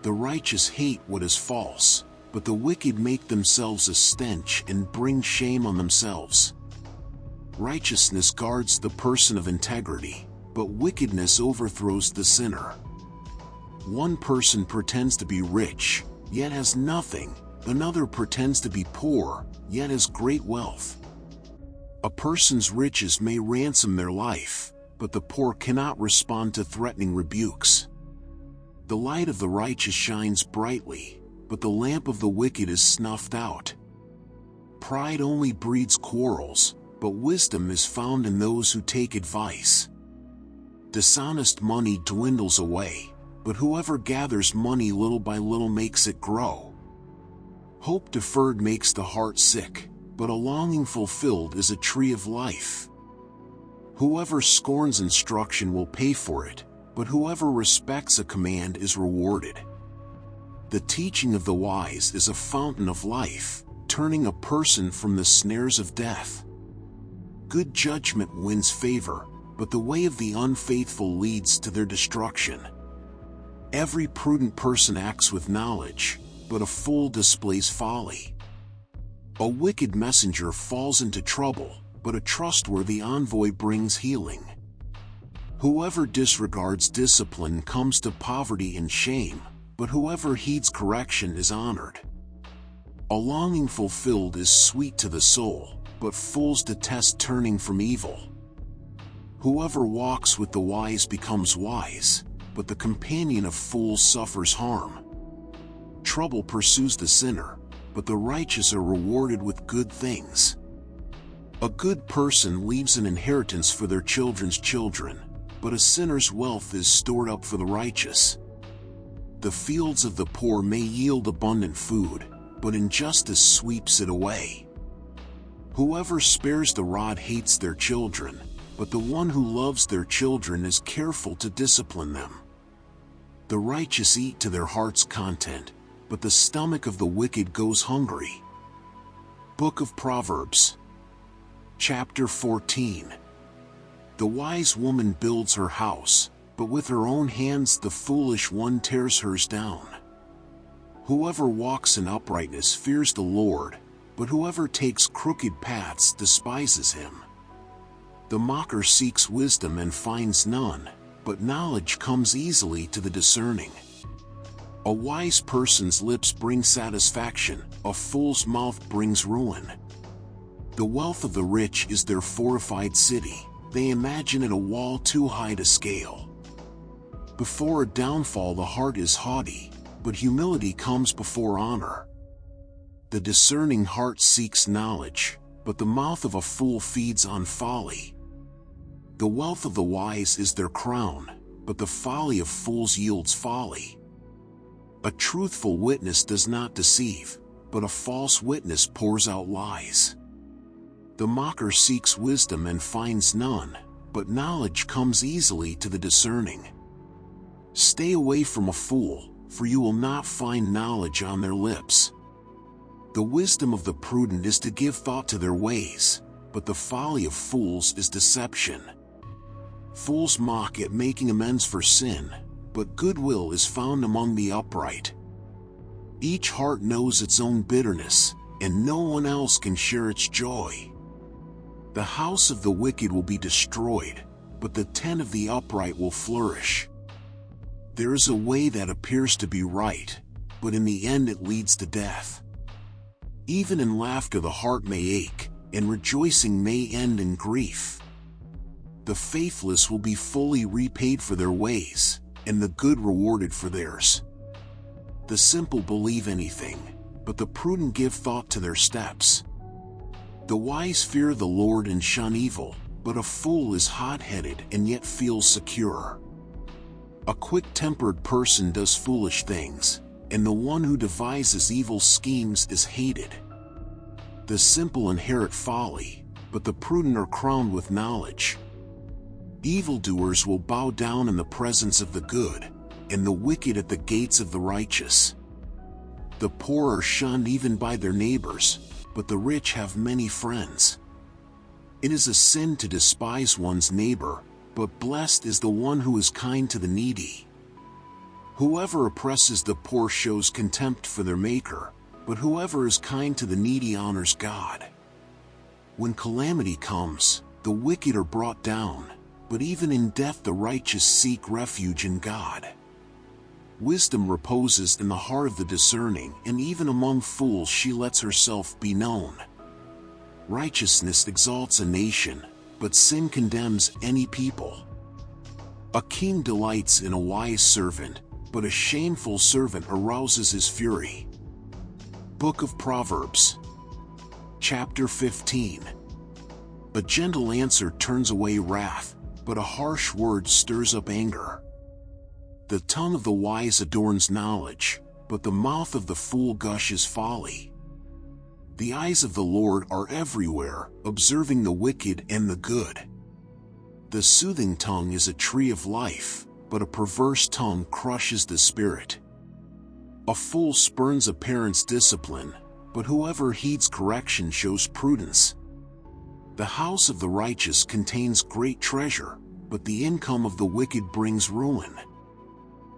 [SPEAKER 1] The righteous hate what is false, but the wicked make themselves a stench and bring shame on themselves. Righteousness guards the person of integrity, but wickedness overthrows the sinner. One person pretends to be rich, yet has nothing, Another pretends to be poor, yet has great wealth. A person's riches may ransom their life, but the poor cannot respond to threatening rebukes. The light of the righteous shines brightly, but the lamp of the wicked is snuffed out. Pride only breeds quarrels, but wisdom is found in those who take advice. Dishonest money dwindles away, but whoever gathers money little by little makes it grow. Hope deferred makes the heart sick, but a longing fulfilled is a tree of life. Whoever scorns instruction will pay for it, but whoever respects a command is rewarded. The teaching of the wise is a fountain of life, turning a person from the snares of death. Good judgment wins favor, but the way of the unfaithful leads to their destruction. Every prudent person acts with knowledge, but a fool displays folly. A wicked messenger falls into trouble, but a trustworthy envoy brings healing. Whoever disregards discipline comes to poverty and shame, but whoever heeds correction is honored. A longing fulfilled is sweet to the soul, but fools detest turning from evil. Whoever walks with the wise becomes wise, but the companion of fools suffers harm. Trouble pursues the sinner, but the righteous are rewarded with good things. A good person leaves an inheritance for their children's children, but a sinner's wealth is stored up for the righteous. The fields of the poor may yield abundant food, but injustice sweeps it away. Whoever spares the rod hates their children, but the one who loves their children is careful to discipline them. The righteous eat to their heart's content, but the stomach of the wicked goes hungry. Book of Proverbs, Chapter 14. The wise woman builds her house, but with her own hands the foolish one tears hers down. Whoever walks in uprightness fears the Lord, but whoever takes crooked paths despises him. The mocker seeks wisdom and finds none, but knowledge comes easily to the discerning. A wise person's lips bring satisfaction, a fool's mouth brings ruin. The wealth of the rich is their fortified city, they imagine it a wall too high to scale. Before a downfall the heart is haughty, but humility comes before honor. The discerning heart seeks knowledge, but the mouth of a fool feeds on folly. The wealth of the wise is their crown, but the folly of fools yields folly. A truthful witness does not deceive, but a false witness pours out lies. The mocker seeks wisdom and finds none, but knowledge comes easily to the discerning. Stay away from a fool, for you will not find knowledge on their lips. The wisdom of the prudent is to give thought to their ways, but the folly of fools is deception. Fools mock at making amends for sin, but goodwill is found among the upright. Each heart knows its own bitterness, and no one else can share its joy. The house of the wicked will be destroyed, but the tent of the upright will flourish. There is a way that appears to be right, but in the end it leads to death. Even in laughter the heart may ache, and rejoicing may end in grief. The faithless will be fully repaid for their ways, and the good rewarded for theirs. The simple believe anything, but the prudent give thought to their steps. The wise fear the Lord and shun evil, but a fool is hot-headed and yet feels secure. A quick-tempered person does foolish things, and the one who devises evil schemes is hated. The simple inherit folly, but the prudent are crowned with knowledge. Evildoers will bow down in the presence of the good, and the wicked at the gates of the righteous. The poor are shunned even by their neighbors, but the rich have many friends. It is a sin to despise one's neighbor, but blessed is the one who is kind to the needy. Whoever oppresses the poor shows contempt for their Maker, but whoever is kind to the needy honors God. When calamity comes, the wicked are brought down, but even in death the righteous seek refuge in God. Wisdom reposes in the heart of the discerning, and even among fools she lets herself be known. Righteousness exalts a nation, but sin condemns any people. A king delights in a wise servant, but a shameful servant arouses his fury. Book of Proverbs, Chapter 15. A gentle answer turns away wrath, but a harsh word stirs up anger. The tongue of the wise adorns knowledge, but the mouth of the fool gushes folly. The eyes of the Lord are everywhere, observing the wicked and the good. The soothing tongue is a tree of life, but a perverse tongue crushes the spirit. A fool spurns a parent's discipline, but whoever heeds correction shows prudence. The house of the righteous contains great treasure, but the income of the wicked brings ruin.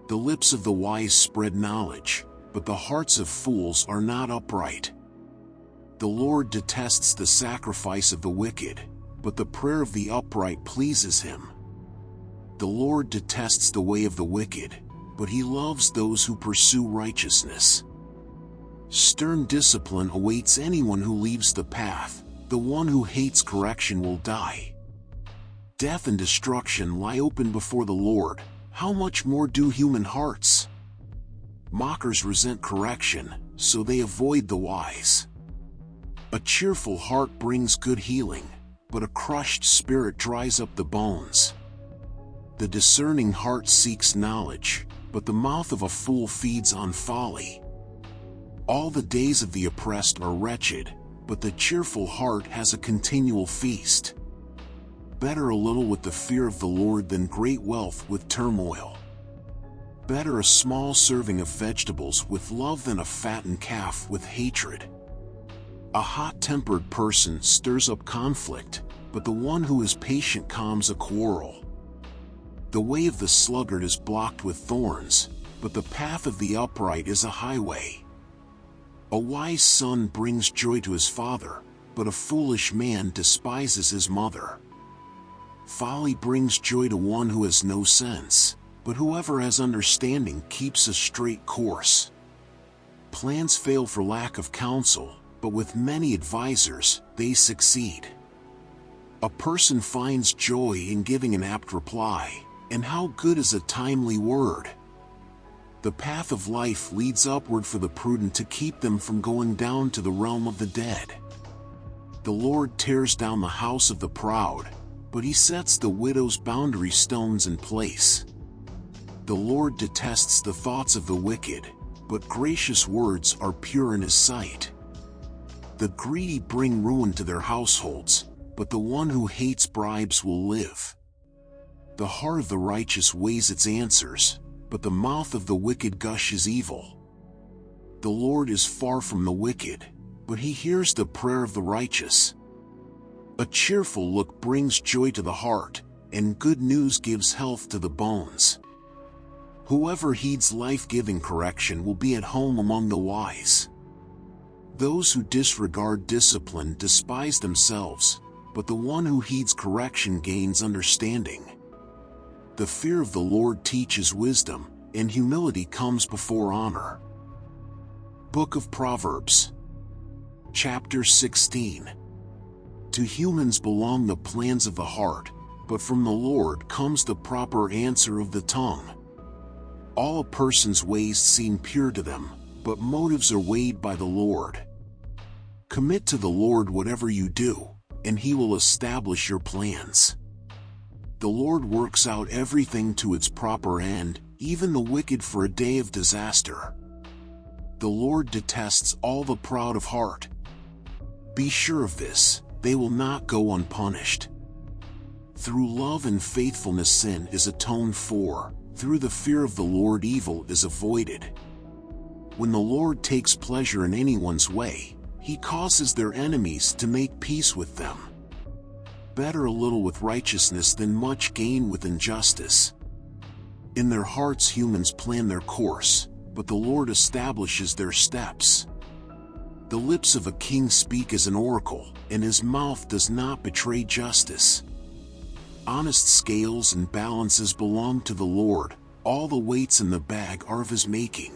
[SPEAKER 1] The lips of the wise spread knowledge, but the hearts of fools are not upright. The Lord detests the sacrifice of the wicked, but the prayer of the upright pleases him. The Lord detests the way of the wicked, but he loves those who pursue righteousness. Stern discipline awaits anyone who leaves the path. The one who hates correction will die. Death and destruction lie open before the Lord. How much more do human hearts? Mockers resent correction, so they avoid the wise. A cheerful heart brings good healing, but a crushed spirit dries up the bones. The discerning heart seeks knowledge, but the mouth of a fool feeds on folly. All the days of the oppressed are wretched, but the cheerful heart has a continual feast. Better a little with the fear of the Lord than great wealth with turmoil. Better a small serving of vegetables with love than a fattened calf with hatred. A hot-tempered person stirs up conflict, but the one who is patient calms a quarrel. The way of the sluggard is blocked with thorns, but the path of the upright is a highway. A wise son brings joy to his father, but a foolish man despises his mother. Folly brings joy to one who has no sense, but whoever has understanding keeps a straight course. Plans fail for lack of counsel, but with many advisers, they succeed. A person finds joy in giving an apt reply, and how good is a timely word. The path of life leads upward for the prudent to keep them from going down to the realm of the dead. The Lord tears down the house of the proud, but he sets the widow's boundary stones in place. The Lord detests the thoughts of the wicked, but gracious words are pure in his sight. The greedy bring ruin to their households, but the one who hates bribes will live. The heart of the righteous weighs its answers, but the mouth of the wicked gushes evil. The Lord is far from the wicked, but he hears the prayer of the righteous. A cheerful look brings joy to the heart, and good news gives health to the bones. Whoever heeds life-giving correction will be at home among the wise. Those who disregard discipline despise themselves, but the one who heeds correction gains understanding. The fear of the Lord teaches wisdom, and humility comes before honor. Book of Proverbs, Chapter 16. To humans belong the plans of the heart, but from the Lord comes the proper answer of the tongue. All a person's ways seem pure to them, but motives are weighed by the Lord. Commit to the Lord whatever you do, and he will establish your plans. The Lord works out everything to its proper end, even the wicked for a day of disaster. The Lord detests all the proud of heart. Be sure of this, they will not go unpunished. Through love and faithfulness sin is atoned for, through the fear of the Lord evil is avoided. When the Lord takes pleasure in anyone's way, he causes their enemies to make peace with them. Better a little with righteousness than much gain with injustice. In their hearts humans plan their course, but the Lord establishes their steps. The lips of a king speak as an oracle, and his mouth does not betray justice. Honest scales and balances belong to the Lord, All the weights in the bag are of his making.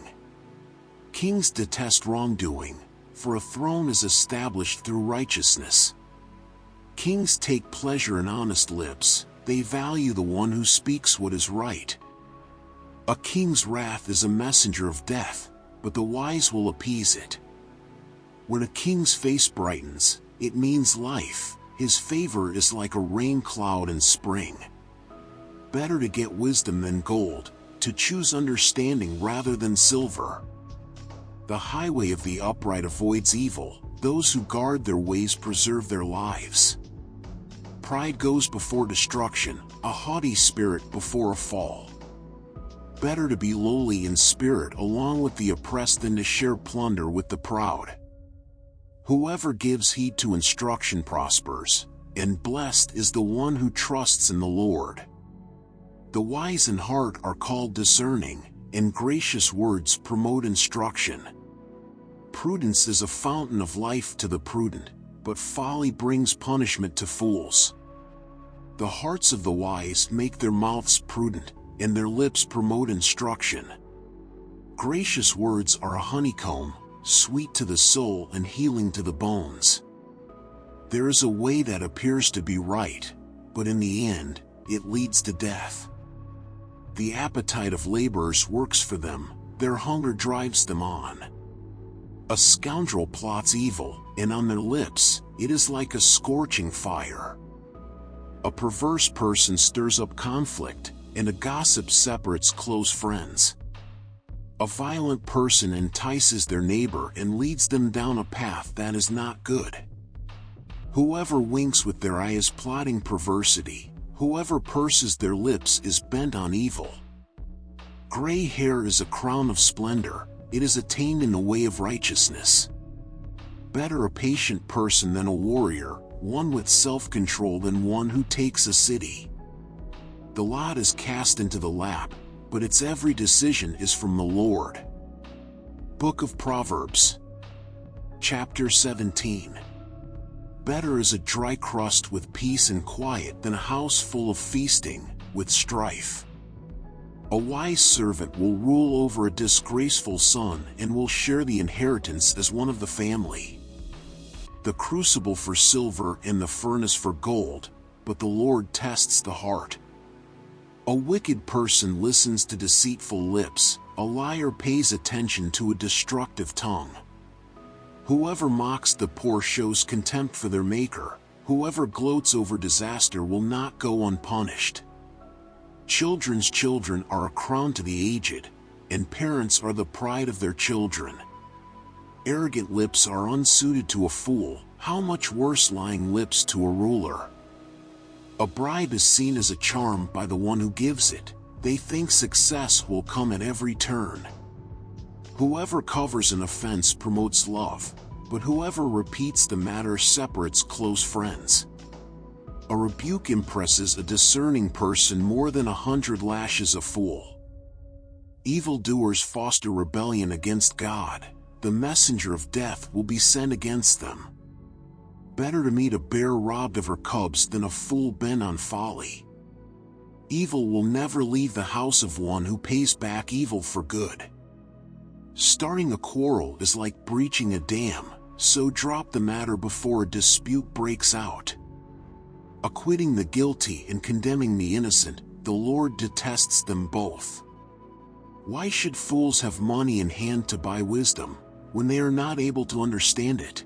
[SPEAKER 1] Kings detest wrongdoing, for a throne is established through righteousness. Kings take pleasure in honest lips, they value the one who speaks what is right. A king's wrath is a messenger of death, but the wise will appease it. When a king's face brightens, it means life. His favor is like a rain cloud in spring. Better to get wisdom than gold, to choose understanding rather than silver. The highway of the upright avoids evil, those who guard their ways preserve their lives. Pride goes before destruction, a haughty spirit before a fall. Better to be lowly in spirit along with the oppressed than to share plunder with the proud. Whoever gives heed to instruction prospers, and blessed is the one who trusts in the Lord. The wise in heart are called discerning, and gracious words promote instruction. Prudence is a fountain of life to the prudent, but folly brings punishment to fools. The hearts of the wise make their mouths prudent, and their lips promote instruction. Gracious words are a honeycomb, sweet to the soul and healing to the bones. There is a way that appears to be right, but in the end, it leads to death. The appetite of laborers works for them, their hunger drives them on. A scoundrel plots evil, and on their lips, it is like a scorching fire. A perverse person stirs up conflict, and a gossip separates close friends. A violent person entices their neighbor and leads them down a path that is not good. Whoever winks with their eye is plotting perversity, whoever purses their lips is bent on evil. Gray hair is a crown of splendor, it is attained in the way of righteousness. Better a patient person than a warrior, one with self-control than one who takes a city. The lot is cast into the lap, but its every decision is from the Lord. Book of Proverbs, Chapter 17. Better is a dry crust with peace and quiet than a house full of feasting, with strife. A wise servant will rule over a disgraceful son and will share the inheritance as one of the family. The crucible for silver and the furnace for gold, but the Lord tests the heart. A wicked person listens to deceitful lips, a liar pays attention to a destructive tongue. Whoever mocks the poor shows contempt for their maker, whoever gloats over disaster will not go unpunished. Children's children are a crown to the aged, and parents are the pride of their children. Arrogant lips are unsuited to a fool, how much worse lying lips to a ruler. A bribe is seen as a charm by the one who gives it, they think success will come at every turn. Whoever covers an offense promotes love, but whoever repeats the matter separates close friends. A rebuke impresses a discerning person more than 100 lashes a fool. Evildoers foster rebellion against God, the messenger of death will be sent against them. Better to meet a bear robbed of her cubs than a fool bent on folly. Evil will never leave the house of one who pays back evil for good. Starting a quarrel is like breaching a dam, so drop the matter before a dispute breaks out. Acquitting the guilty and condemning the innocent, the Lord detests them both. Why should fools have money in hand to buy wisdom, when they are not able to understand it?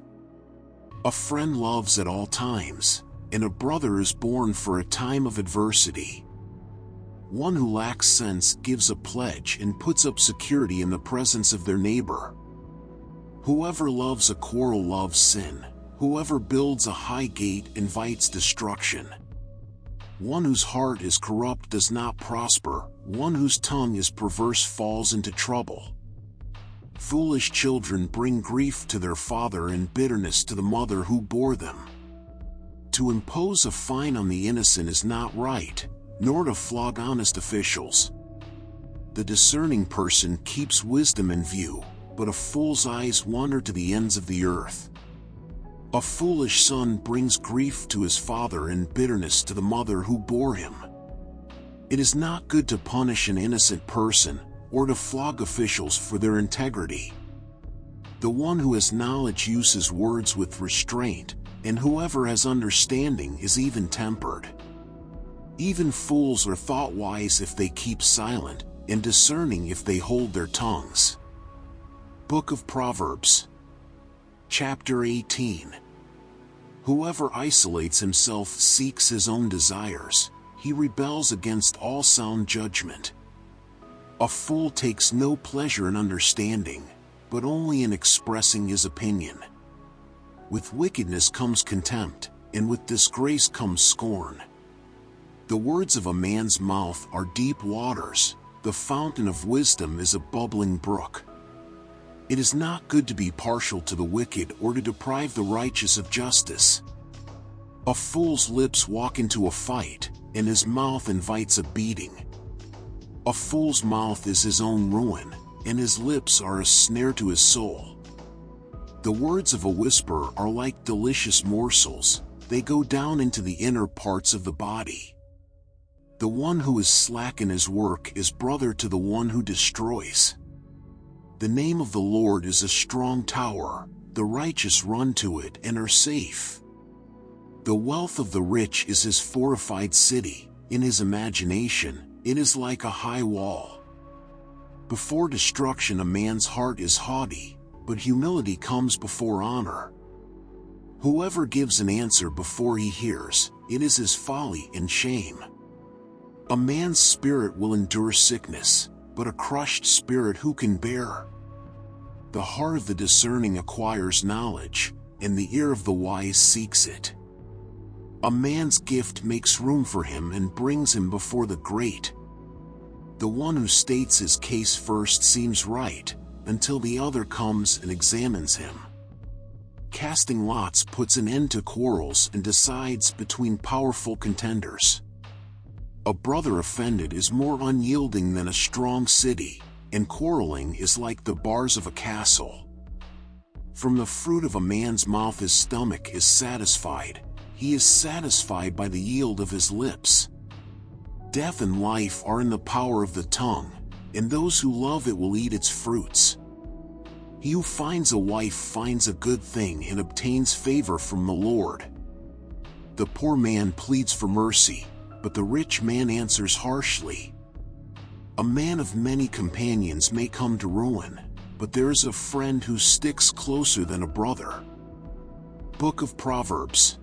[SPEAKER 1] A friend loves at all times, and a brother is born for a time of adversity. One who lacks sense gives a pledge and puts up security in the presence of their neighbor. Whoever loves a quarrel loves sin, whoever builds a high gate invites destruction. One whose heart is corrupt does not prosper, one whose tongue is perverse falls into trouble. Foolish children bring grief to their father and bitterness to the mother who bore them. To impose a fine on the innocent is not right, nor to flog honest officials. The discerning person keeps wisdom in view, but a fool's eyes wander to the ends of the earth. A foolish son brings grief to his father and bitterness to the mother who bore him. It is not good to punish an innocent person, or to flog officials for their integrity. The one who has knowledge uses words with restraint, and whoever has understanding is even-tempered. Even fools are thought wise if they keep silent, and discerning if they hold their tongues. Book of Proverbs, Chapter 18. Whoever isolates himself seeks his own desires. He rebels against all sound judgment. A fool takes no pleasure in understanding, but only in expressing his opinion. With wickedness comes contempt, and with disgrace comes scorn. The words of a man's mouth are deep waters. The fountain of wisdom is a bubbling brook. It is not good to be partial to the wicked or to deprive the righteous of justice. A fool's lips walk into a fight, and his mouth invites a beating. A fool's mouth is his own ruin, and his lips are a snare to his soul. The words of a whisperer are like delicious morsels. They go down into the inner parts of the body. The one who is slack in his work is brother to the one who destroys. The name of the Lord is a strong tower. The righteous run to it and are safe. The wealth of the rich is his fortified city. In his imagination, it is like a high wall. Before destruction a man's heart is haughty, but humility comes before honor. Whoever gives an answer before he hears, it is his folly and shame. A man's spirit will endure sickness, but a crushed spirit who can bear? The heart of the discerning acquires knowledge, and the ear of the wise seeks it. A man's gift makes room for him and brings him before the great. The one who states his case first seems right, until the other comes and examines him. Casting lots puts an end to quarrels and decides between powerful contenders. A brother offended is more unyielding than a strong city, and quarreling is like the bars of a castle. From the fruit of a man's mouth his stomach is satisfied. He is satisfied by the yield of his lips. Death and life are in the power of the tongue, and those who love it will eat its fruits. He who finds a wife finds a good thing and obtains favor from the Lord. The poor man pleads for mercy, but the rich man answers harshly. A man of many companions may come to ruin, but there is a friend who sticks closer than a brother. Book of Proverbs,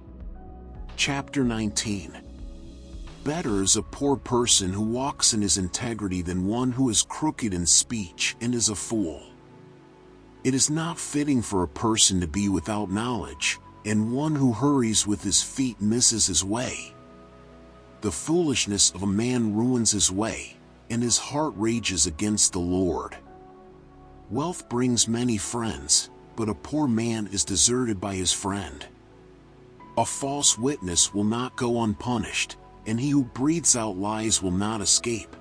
[SPEAKER 1] Chapter 19. Better is a poor person who walks in his integrity than one who is crooked in speech and is a fool. It is not fitting for a person to be without knowledge, and one who hurries with his feet misses his way. The foolishness of a man ruins his way, and his heart rages against the Lord. Wealth brings many friends, but a poor man is deserted by his friend. A false witness will not go unpunished, and he who breathes out lies will not escape.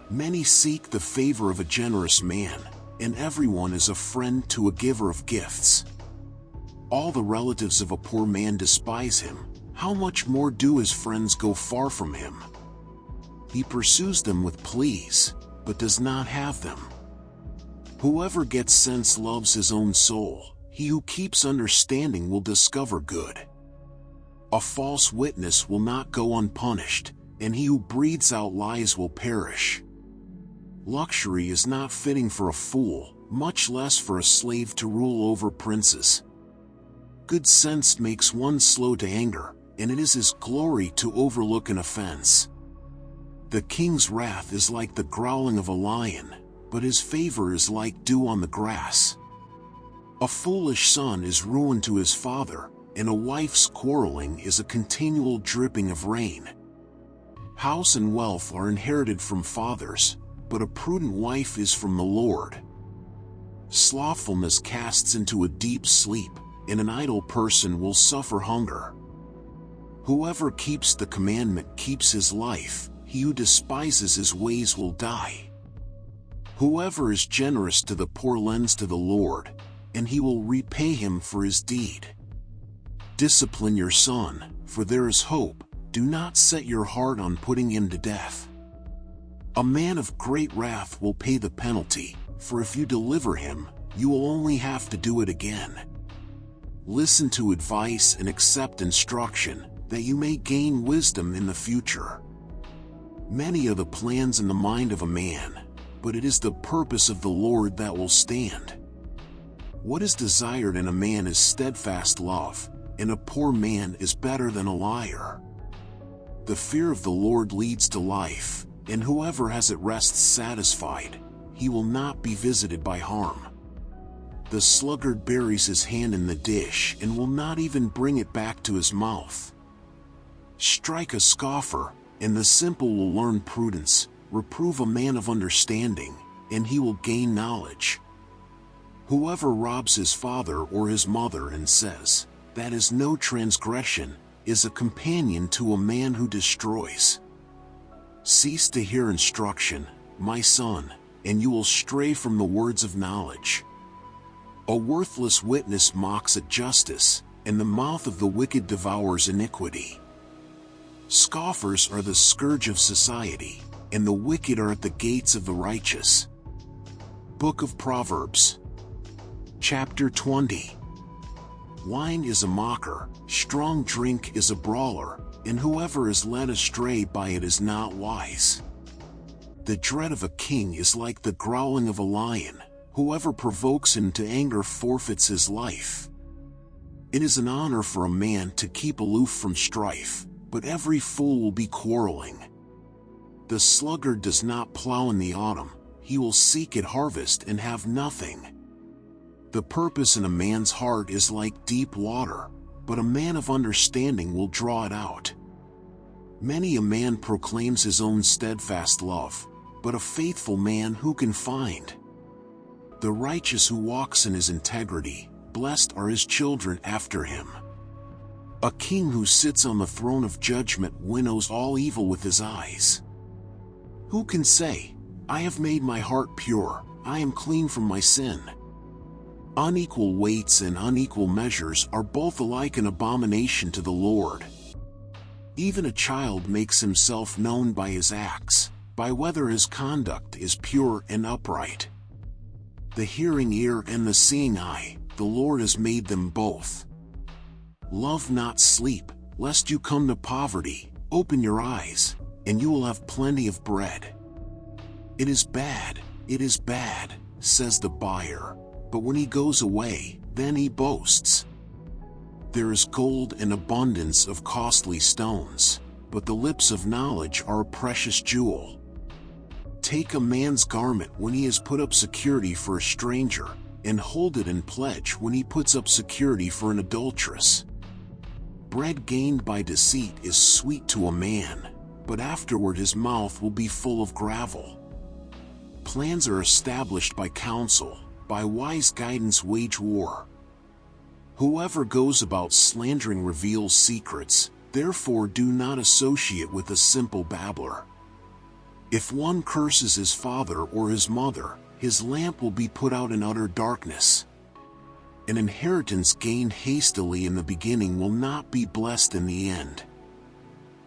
[SPEAKER 1] Many seek the favor of a generous man, and everyone is a friend to a giver of gifts. All the relatives of a poor man despise him. How much more do his friends go far from him? He pursues them with pleas, but does not have them. Whoever gets sense loves his own soul. He who keeps understanding will discover good. A false witness will not go unpunished, and he who breathes out lies will perish. Luxury is not fitting for a fool, much less for a slave to rule over princes. Good sense makes one slow to anger, and it is his glory to overlook an offense. The king's wrath is like the growling of a lion, but his favor is like dew on the grass. A foolish son is ruin to his father, and a wife's quarreling is a continual dripping of rain. House and wealth are inherited from fathers, but a prudent wife is from the Lord. Slothfulness casts into a deep sleep, and an idle person will suffer hunger. Whoever keeps the commandment keeps his life. He who despises his ways will die. Whoever is generous to the poor lends to the Lord, and he will repay him for his deed. Discipline your son, for there is hope. do not set your heart on putting him to death. A man of great wrath will pay the penalty, for if you deliver him, you will only have to do it again. Listen to advice and accept instruction, that you may gain wisdom in the future. Many are the plans in the mind of a man, but it is the purpose of the Lord that will stand. What is desired in a man is steadfast love, and a poor man is better than a liar. The fear of the Lord leads to life, and whoever has it rests satisfied. He will not be visited by harm. The sluggard buries his hand in the dish and will not even bring it back to his mouth. Strike a scoffer, and the simple will learn prudence. Reprove a man of understanding, and he will gain knowledge. Whoever robs his father or his mother and says, "That is no transgression," is a companion to a man who destroys. Cease to hear instruction, my son, and you will stray from the words of knowledge. A worthless witness mocks at justice, and the mouth of the wicked devours iniquity. Scoffers are the scourge of society, and the wicked are at the gates of the righteous. Book of Proverbs, Chapter 20. Wine is a mocker, strong drink is a brawler, and whoever is led astray by it is not wise. The dread of a king is like the growling of a lion. Whoever provokes him to anger forfeits his life. It is an honor for a man to keep aloof from strife, but every fool will be quarreling. The sluggard does not plow in the autumn, he will seek at harvest and have nothing. The purpose in a man's heart is like deep water, but a man of understanding will draw it out. Many a man proclaims his own steadfast love, but a faithful man who can find? The righteous who walks in his integrity, blessed are his children after him. A king who sits on the throne of judgment winnows all evil with his eyes. Who can say, "I have made my heart pure, I am clean from my sin"? Unequal weights and unequal measures are both alike an abomination to the Lord. Even a child makes himself known by his acts, by whether his conduct is pure and upright. The hearing ear and the seeing eye, the Lord has made them both. Love not sleep, lest you come to poverty. Open your eyes, and you will have plenty of bread. It is bad, says the buyer, but when he goes away, then he boasts. There is gold and abundance of costly stones, but the lips of knowledge are a precious jewel. Take a man's garment when he has put up security for a stranger, and hold it in pledge when he puts up security for an adulteress. Bread gained by deceit is sweet to a man, but afterward his mouth will be full of gravel. Plans are established by counsel, by wise guidance wage war. Whoever goes about slandering reveals secrets, therefore do not associate with a simple babbler. If one curses his father or his mother, his lamp will be put out in utter darkness. An inheritance gained hastily in the beginning will not be blessed in the end.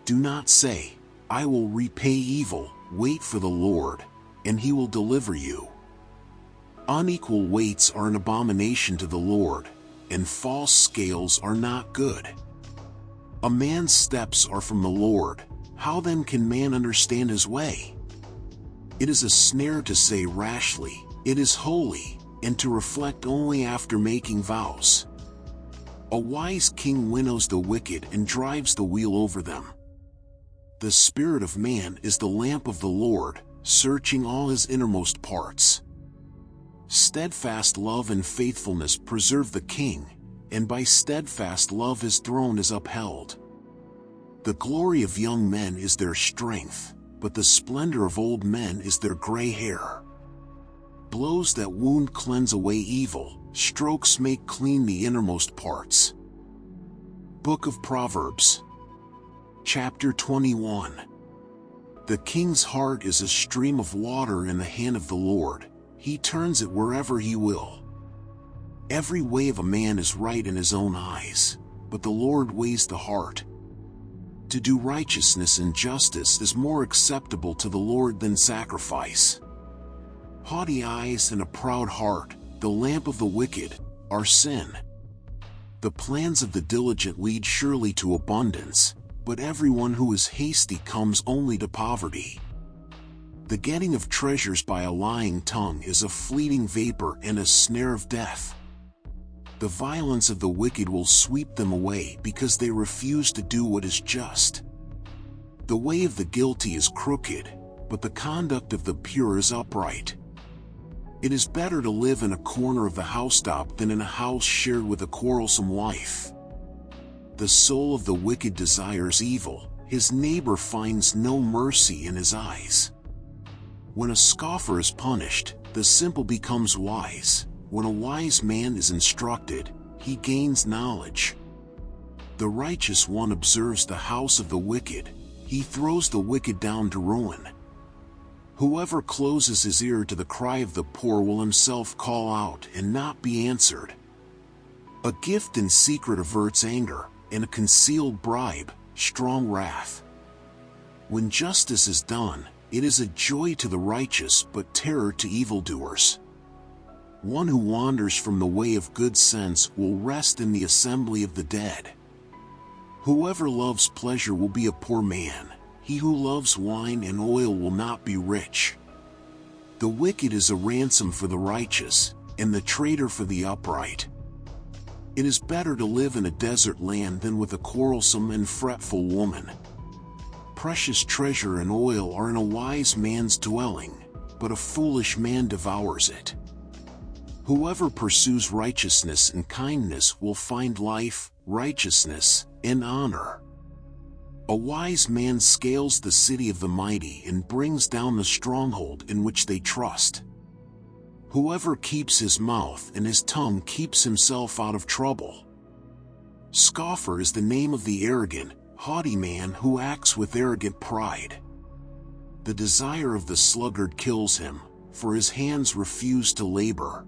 [SPEAKER 1] Do not say, "I will repay evil," wait for the Lord, and he will deliver you. Unequal weights are an abomination to the Lord, and false scales are not good. A man's steps are from the Lord, how then can man understand his way? It is a snare to say rashly, "It is holy," and to reflect only after making vows. A wise king winnows the wicked and drives the wheel over them. The spirit of man is the lamp of the Lord, searching all his innermost parts. Steadfast love and faithfulness preserve the king, and by steadfast love his throne is upheld. The glory of young men is their strength, but the splendor of old men is their gray hair. Blows that wound cleanse away evil, strokes make clean the innermost parts. Book of Proverbs, Chapter 21. The king's heart is a stream of water in the hand of the Lord, he turns it wherever he will. Every way of a man is right in his own eyes, but the Lord weighs the heart. To do righteousness and justice is more acceptable to the Lord than sacrifice. Haughty eyes and a proud heart, the lamp of the wicked, are sin. The plans of the diligent lead surely to abundance, but everyone who is hasty comes only to poverty. The getting of treasures by a lying tongue is a fleeting vapor and a snare of death. The violence of the wicked will sweep them away because they refuse to do what is just. The way of the guilty is crooked, but the conduct of the pure is upright. It is better to live in a corner of the housetop than in a house shared with a quarrelsome wife. The soul of the wicked desires evil, his neighbor finds no mercy in his eyes. When a scoffer is punished, the simple becomes wise. When a wise man is instructed, he gains knowledge. The righteous one observes the house of the wicked, he throws the wicked down to ruin. Whoever closes his ear to the cry of the poor will himself call out and not be answered. A gift in secret averts anger, and a concealed bribe, strong wrath. When justice is done, it is a joy to the righteous but terror to evildoers. One who wanders from the way of good sense will rest in the assembly of the dead. Whoever loves pleasure will be a poor man. He who loves wine and oil will not be rich. The wicked is a ransom for the righteous, and the traitor for the upright. It is better to live in a desert land than with a quarrelsome and fretful woman. Precious treasure and oil are in a wise man's dwelling, but a foolish man devours it. Whoever pursues righteousness and kindness will find life, righteousness, and honor. A wise man scales the city of the mighty and brings down the stronghold in which they trust. Whoever keeps his mouth and his tongue keeps himself out of trouble. Scoffer is the name of the arrogant, haughty man who acts with arrogant pride. The desire of the sluggard kills him, for his hands refuse to labor.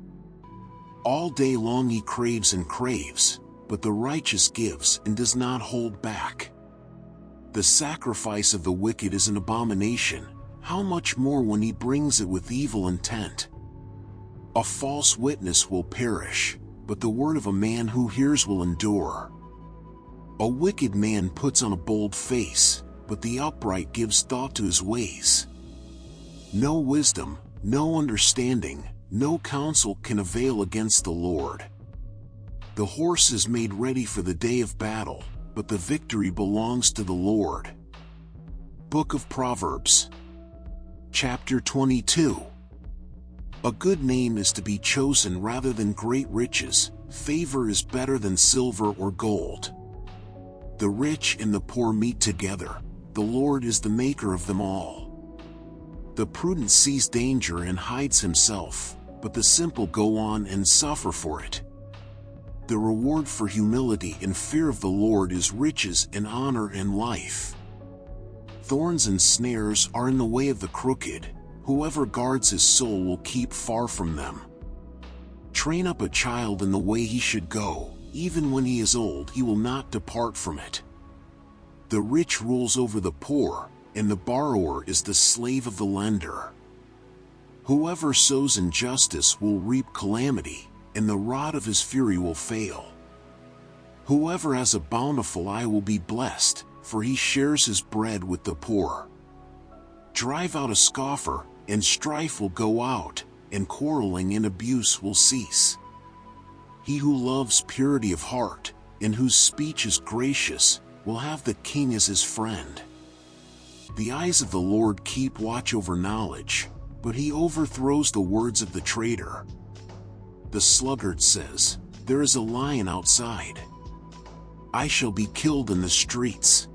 [SPEAKER 1] All day long he craves and craves, but the righteous gives and does not hold back. The sacrifice of the wicked is an abomination, how much more when he brings it with evil intent. A false witness will perish, but the word of a man who hears will endure. A wicked man puts on a bold face, but the upright gives thought to his ways. No wisdom, no understanding, no counsel can avail against the Lord. The horse is made ready for the day of battle, but the victory belongs to the Lord. Book of Proverbs, Chapter 22. A good name is to be chosen rather than great riches. Favor is better than silver or gold. The rich and the poor meet together. The Lord is the maker of them all. The prudent sees danger and hides himself, but the simple go on and suffer for it. The reward for humility and fear of the Lord is riches and honor and life. Thorns and snares are in the way of the crooked. Whoever guards his soul will keep far from them. Train up a child in the way he should go. Even when he is old, he will not depart from it. The rich rules over the poor, and the borrower is the slave of the lender. Whoever sows injustice will reap calamity, and the rod of his fury will fail. Whoever has a bountiful eye will be blessed, for he shares his bread with the poor. Drive out a scoffer, and strife will go out, and quarreling and abuse will cease. He who loves purity of heart, and whose speech is gracious, will have the king as his friend. The eyes of the Lord keep watch over knowledge, but he overthrows the words of the traitor. The sluggard says, "There is a lion outside. I shall be killed in the streets."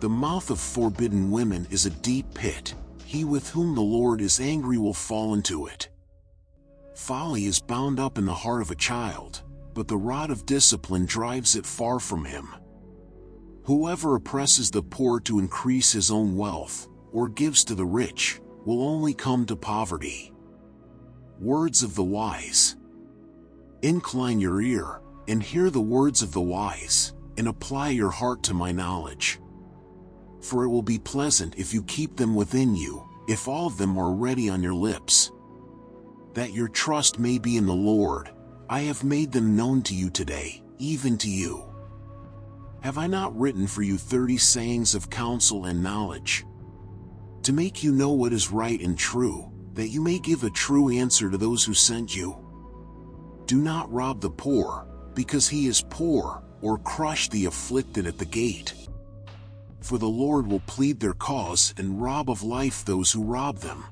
[SPEAKER 1] The mouth of forbidden women is a deep pit. He with whom the Lord is angry will fall into it. Folly is bound up in the heart of a child, but the rod of discipline drives it far from him. Whoever oppresses the poor to increase his own wealth, or gives to the rich, will only come to poverty. Words of the wise. Incline your ear, and hear the words of the wise, and apply your heart to my knowledge. for it will be pleasant if you keep them within you, if all of them are already on your lips. That your trust may be in the Lord, I have made them known to you today, even to you. Have I not written for you 30 sayings of counsel and knowledge? To make you know what is right and true, that you may give a true answer to those who sent you. Do not rob the poor, because he is poor, or crush the afflicted at the gate. For the Lord will plead their cause and rob of life those who rob them.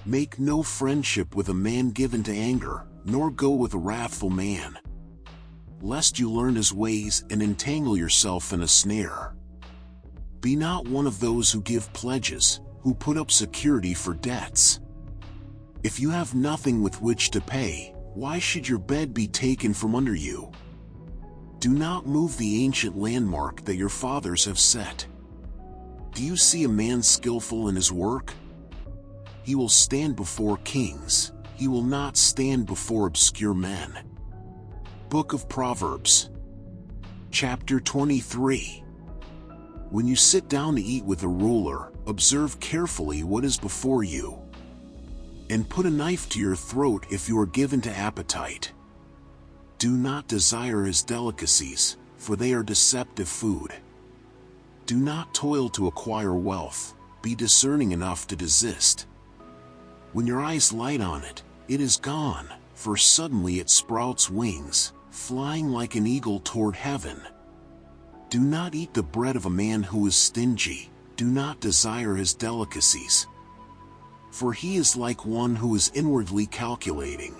[SPEAKER 1] Make no friendship with a man given to anger, nor go with a wrathful man, lest you learn his ways and entangle yourself in a snare. Be not one of those who give pledges, who put up security for debts. If you have nothing with which to pay, why should your bed be taken from under you? Do not move the ancient landmark that your fathers have set. Do you see a man skillful in his work? He will stand before kings, he will not stand before obscure men. Book of Proverbs, chapter 23. When you sit down to eat with a ruler, observe carefully what is before you, and put a knife to your throat if you are given to appetite. Do not desire his delicacies, for they are deceptive food. Do not toil to acquire wealth, be discerning enough to desist. When your eyes light on it, it is gone, for suddenly it sprouts wings, flying like an eagle toward heaven. Do not eat the bread of a man who is stingy, do not desire his delicacies. For he is like one who is inwardly calculating.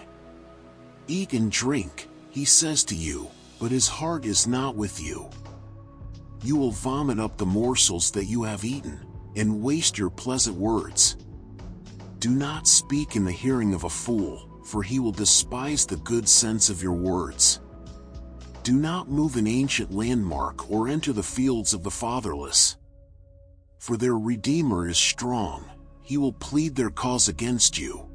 [SPEAKER 1] Eat and drink, he says to you, but his heart is not with you. You will vomit up the morsels that you have eaten, and waste your pleasant words. Do not speak in the hearing of a fool, for he will despise the good sense of your words. Do not move an ancient landmark or enter the fields of the fatherless. For their Redeemer is strong, he will plead their cause against you.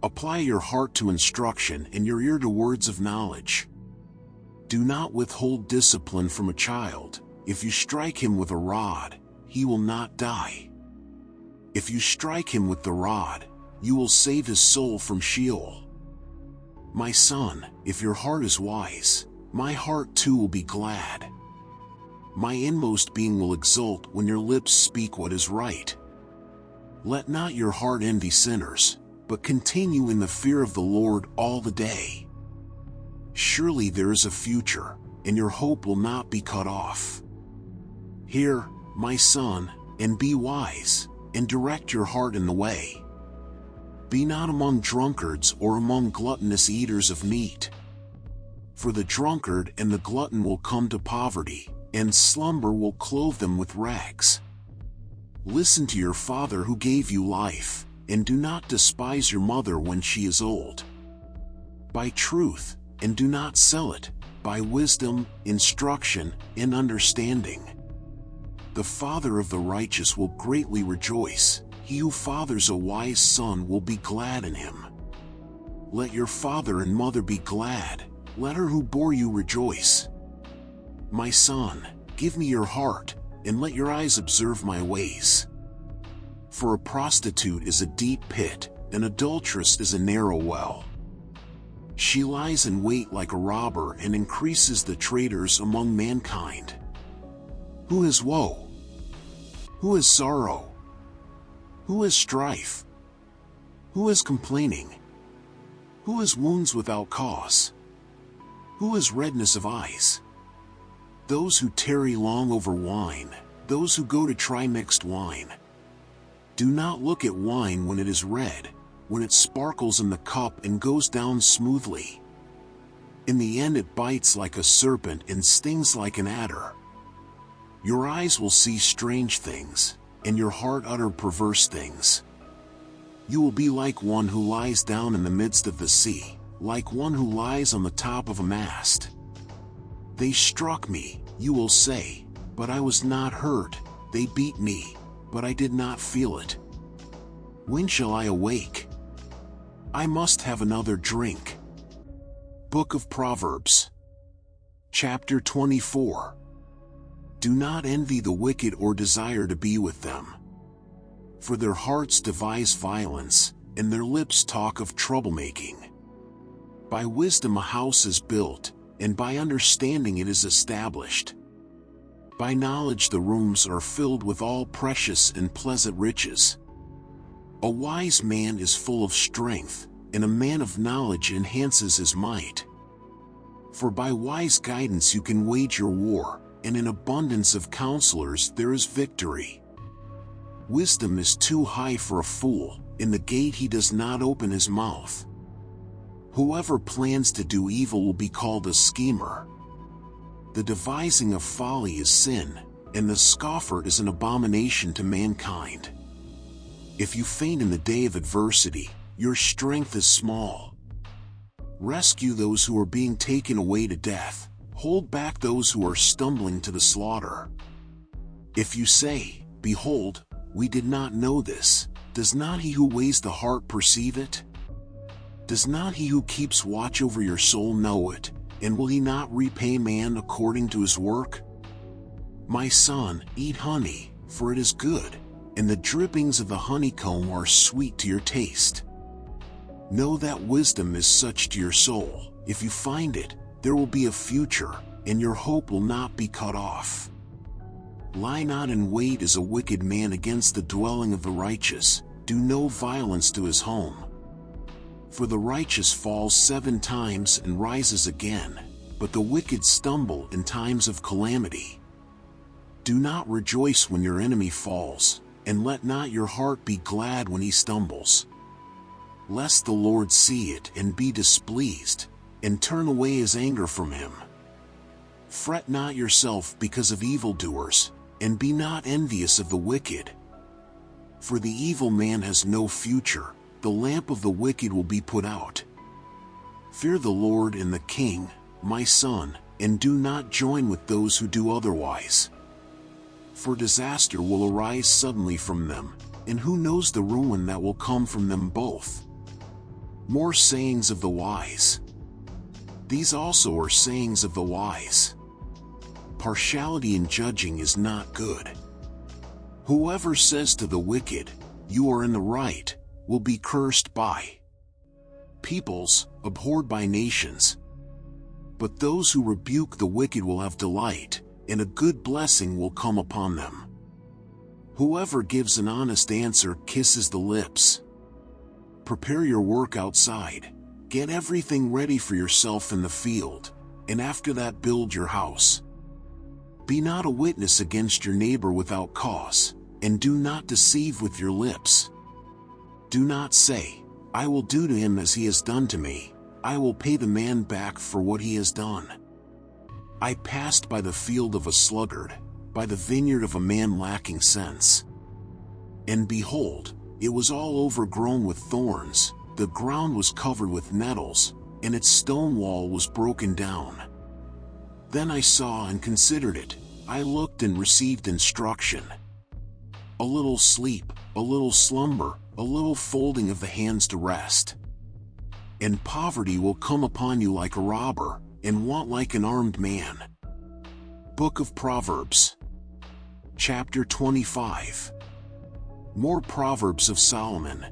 [SPEAKER 1] Apply your heart to instruction and your ear to words of knowledge. Do not withhold discipline from a child. If you strike him with a rod, he will not die. If you strike him with the rod, you will save his soul from Sheol. My son, if your heart is wise, my heart too will be glad. My inmost being will exult when your lips speak what is right. Let not your heart envy sinners, but continue in the fear of the Lord all the day. Surely there is a future, and your hope will not be cut off. Hear, my son, and be wise, and direct your heart in the way. Be not among drunkards or among gluttonous eaters of meat. For the drunkard and the glutton will come to poverty, and slumber will clothe them with rags. Listen to your father who gave you life, and do not despise your mother when she is old. Buy truth, and do not sell it, by wisdom, instruction, and understanding. The father of the righteous will greatly rejoice, he who fathers a wise son will be glad in him. Let your father and mother be glad, let her who bore you rejoice. My son, give me your heart, and let your eyes observe my ways. For a prostitute is a deep pit, an adulteress is a narrow well. She lies in wait like a robber and increases the traitors among mankind. Who has woe? Who has sorrow? Who has strife? Who is complaining? Who has wounds without cause? Who has redness of eyes? Those who tarry long over wine, those who go to try mixed wine. Do not look at wine when it is red, when it sparkles in the cup and goes down smoothly. In the end it bites like a serpent and stings like an adder. Your eyes will see strange things, and your heart utter perverse things. You will be like one who lies down in the midst of the sea, like one who lies on the top of a mast. They struck me, you will say, but I was not hurt. They beat me, but I did not feel it. When shall I awake? I must have another drink. Book of Proverbs, chapter 24. Do not envy the wicked or desire to be with them. For their hearts devise violence, and their lips talk of troublemaking. By wisdom a house is built, and by understanding it is established. By knowledge the rooms are filled with all precious and pleasant riches. A wise man is full of strength, and a man of knowledge enhances his might. For by wise guidance you can wage your war, and in abundance of counselors there is victory. Wisdom is too high for a fool, in the gate he does not open his mouth. Whoever plans to do evil will be called a schemer. The devising of folly is sin, and the scoffer is an abomination to mankind. If you faint in the day of adversity, your strength is small. Rescue those who are being taken away to death, hold back those who are stumbling to the slaughter. If you say, "Behold, we did not know this," does not he who weighs the heart perceive it? Does not he who keeps watch over your soul know it, and will he not repay man according to his work? My son, eat honey, for it is good, and the drippings of the honeycomb are sweet to your taste. Know that wisdom is such to your soul. If you find it, there will be a future, and your hope will not be cut off. Lie not in wait as a wicked man against the dwelling of the righteous, do no violence to his home. For the righteous falls 7 times and rises again, but the wicked stumble in times of calamity. Do not rejoice when your enemy falls, and let not your heart be glad when he stumbles. Lest the Lord see it and be displeased, and turn away his anger from him. Fret not yourself because of evildoers, and be not envious of the wicked. For the evil man has no future, the lamp of the wicked will be put out. Fear the Lord and the King, my son, and do not join with those who do otherwise. For disaster will arise suddenly from them, and who knows the ruin that will come from them both. More sayings of the wise. These also are sayings of the wise. Partiality in judging is not good. Whoever says to the wicked, "You are in the right," will be cursed by peoples, abhorred by nations. But those who rebuke the wicked will have delight, and a good blessing will come upon them. Whoever gives an honest answer kisses the lips. Prepare your work outside, get everything ready for yourself in the field, and after that build your house. Be not a witness against your neighbor without cause, and do not deceive with your lips. Do not say, "I will do to him as he has done to me, I will pay the man back for what he has done." I passed by the field of a sluggard, by the vineyard of a man lacking sense. And behold, it was all overgrown with thorns, the ground was covered with nettles, and its stone wall was broken down. Then I saw and considered it, I looked and received instruction. A little sleep, a little slumber, a little folding of the hands to rest. And poverty will come upon you like a robber, and want like an armed man. Book of Proverbs, Chapter 25. More Proverbs of Solomon.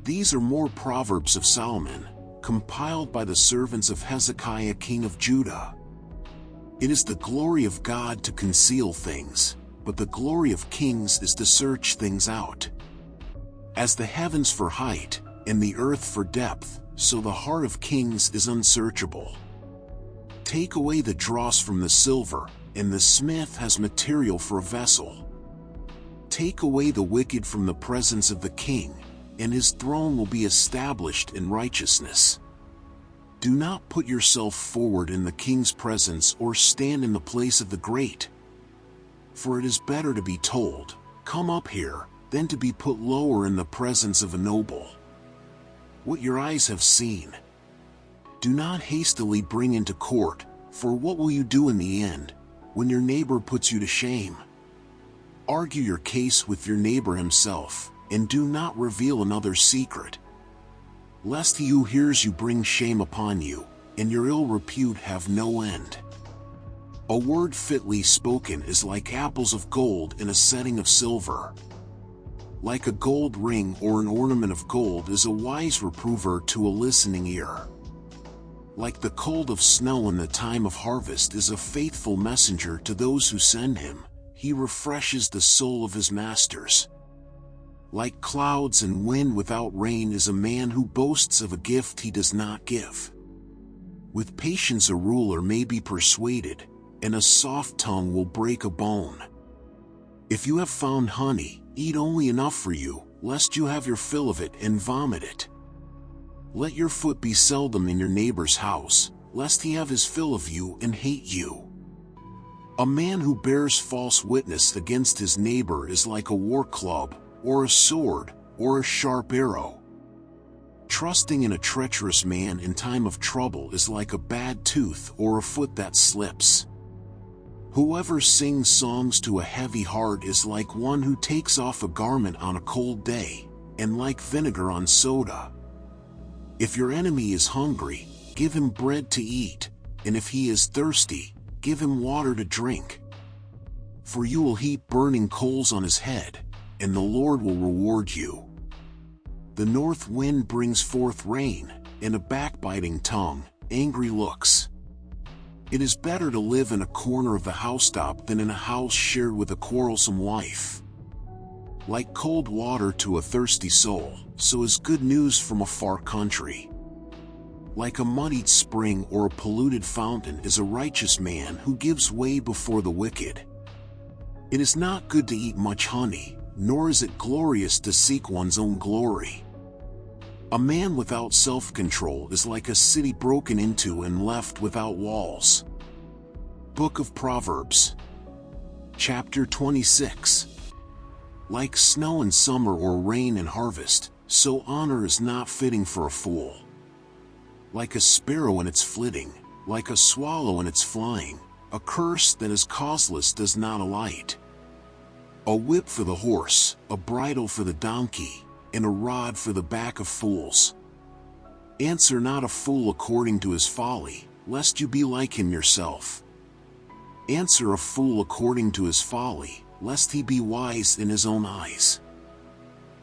[SPEAKER 1] These are more Proverbs of Solomon, compiled by the servants of Hezekiah king of Judah. It is the glory of God to conceal things, but the glory of kings is to search things out. As the heavens for height, and the earth for depth, so the heart of kings is unsearchable. Take away the dross from the silver, and the smith has material for a vessel. Take away the wicked from the presence of the king, and his throne will be established in righteousness. Do not put yourself forward in the king's presence or stand in the place of the great. For it is better to be told, "Come up here," than to be put lower in the presence of a noble. What your eyes have seen, do not hastily bring into court, for what will you do in the end, when your neighbor puts you to shame? Argue your case with your neighbor himself, and do not reveal another's secret, lest he who hears you bring shame upon you, and your ill repute have no end. A word fitly spoken is like apples of gold in a setting of silver. Like a gold ring or an ornament of gold is a wise reprover to a listening ear. Like the cold of snow in the time of harvest is a faithful messenger to those who send him. He refreshes the soul of his masters. Like clouds and wind without rain is a man who boasts of a gift he does not give. With patience a ruler may be persuaded, and a soft tongue will break a bone. If you have found honey, eat only enough for you, lest you have your fill of it and vomit it. Let your foot be seldom in your neighbor's house, lest he have his fill of you and hate you. A man who bears false witness against his neighbor is like a war club, or a sword, or a sharp arrow. Trusting in a treacherous man in time of trouble is like a bad tooth or a foot that slips. Whoever sings songs to a heavy heart is like one who takes off a garment on a cold day, and like vinegar on soda. If your enemy is hungry, give him bread to eat, and if he is thirsty, give him water to drink. For you will heap burning coals on his head, and the Lord will reward you. The north wind brings forth rain, and a backbiting tongue, angry looks. It is better to live in a corner of the housetop than in a house shared with a quarrelsome wife. Like cold water to a thirsty soul, so is good news from a far country. Like a muddied spring or a polluted fountain is a righteous man who gives way before the wicked. It is not good to eat much honey, nor is it glorious to seek one's own glory. A man without self-control is like a city broken into and left without walls. Book of Proverbs, Chapter 26. Like snow in summer or rain in harvest, so honor is not fitting for a fool. Like a sparrow in its flitting, like a swallow in its flying, a curse that is causeless does not alight. A whip for the horse, a bridle for the donkey, and a rod for the back of fools. Answer not a fool according to his folly, lest you be like him yourself. Answer a fool according to his folly, lest he be wise in his own eyes.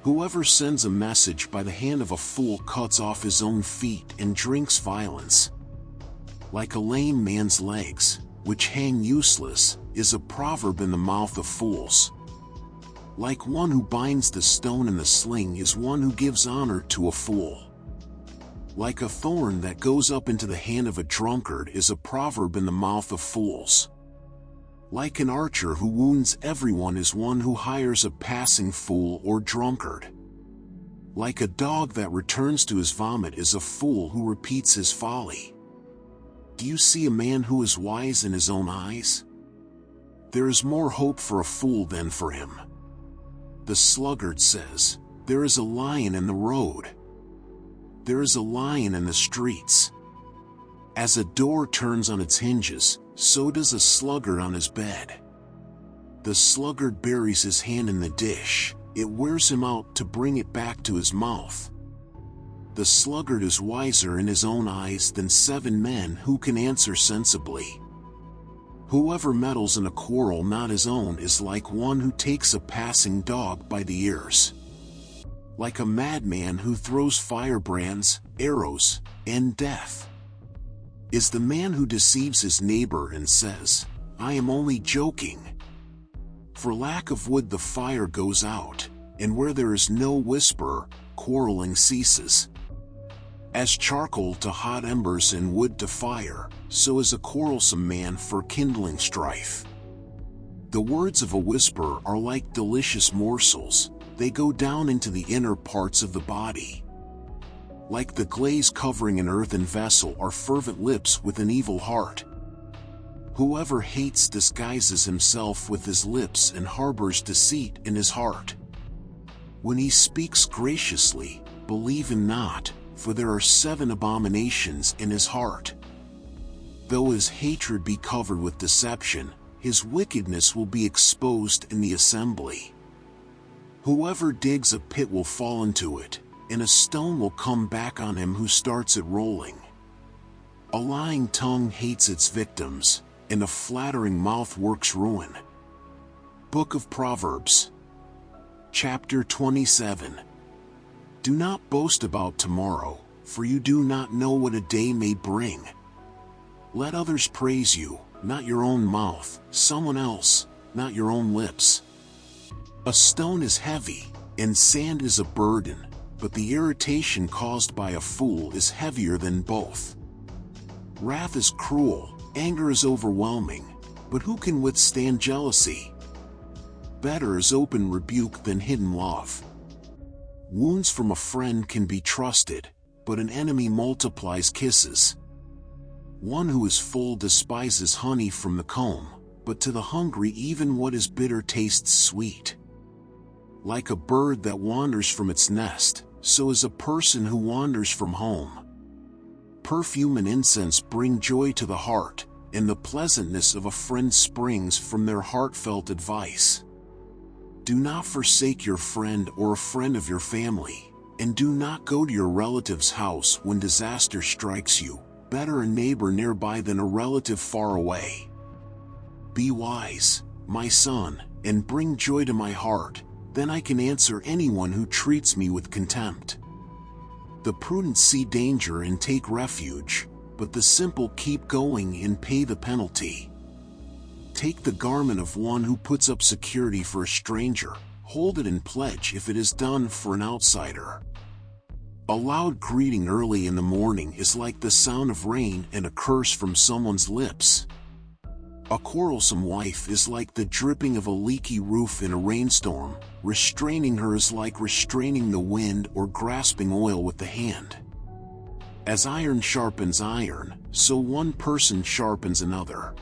[SPEAKER 1] Whoever sends a message by the hand of a fool cuts off his own feet and drinks violence. Like a lame man's legs, which hang useless, is a proverb in the mouth of fools. Like one who binds the stone in the sling is one who gives honor to a fool. Like a thorn that goes up into the hand of a drunkard is a proverb in the mouth of fools. Like an archer who wounds everyone is one who hires a passing fool or drunkard. Like a dog that returns to his vomit is a fool who repeats his folly. Do you see a man who is wise in his own eyes? There is more hope for a fool than for him. The sluggard says, "There is a lion in the road. There is a lion in the streets." As a door turns on its hinges, so does a sluggard on his bed. The sluggard buries his hand in the dish, it wears him out to bring it back to his mouth. The sluggard is wiser in his own eyes than 7 men who can answer sensibly. Whoever meddles in a quarrel not his own is like one who takes a passing dog by the ears. Like a madman who throws firebrands, arrows, and death. Is the man who deceives his neighbor and says, "I am only joking." For lack of wood the fire goes out, and where there is no whisper, quarreling ceases. As charcoal to hot embers and wood to fire, so is a quarrelsome man for kindling strife. The words of a whisperer are like delicious morsels, they go down into the inner parts of the body. Like the glaze covering an earthen vessel are fervent lips with an evil heart. Whoever hates disguises himself with his lips and harbors deceit in his heart. When he speaks graciously, believe him not, for there are 7 abominations in his heart. Though his hatred be covered with deception, his wickedness will be exposed in the assembly. Whoever digs a pit will fall into it, and a stone will come back on him who starts it rolling. A lying tongue hates its victims, and a flattering mouth works ruin. Book of Proverbs, Chapter 27. Do not boast about tomorrow, for you do not know what a day may bring. Let others praise you, not your own mouth, someone else, not your own lips. A stone is heavy, and sand is a burden, but the irritation caused by a fool is heavier than both. Wrath is cruel, anger is overwhelming, but who can withstand jealousy? Better is open rebuke than hidden love. Wounds from a friend can be trusted, but an enemy multiplies kisses. One who is full despises honey from the comb, but to the hungry even what is bitter tastes sweet. Like a bird that wanders from its nest, so is a person who wanders from home. Perfume and incense bring joy to the heart, and the pleasantness of a friend springs from their heartfelt advice. Do not forsake your friend or a friend of your family, and do not go to your relative's house when disaster strikes you. Better a neighbor nearby than a relative far away. Be wise, my son, and bring joy to my heart, then I can answer anyone who treats me with contempt. The prudent see danger and take refuge, but the simple keep going and pay the penalty. Take the garment of one who puts up security for a stranger, hold it in pledge if it is done for an outsider. A loud greeting early in the morning is like the sound of rain and a curse from someone's lips. A quarrelsome wife is like the dripping of a leaky roof in a rainstorm. Restraining her is like restraining the wind or grasping oil with the hand. As iron sharpens iron, so one person sharpens another.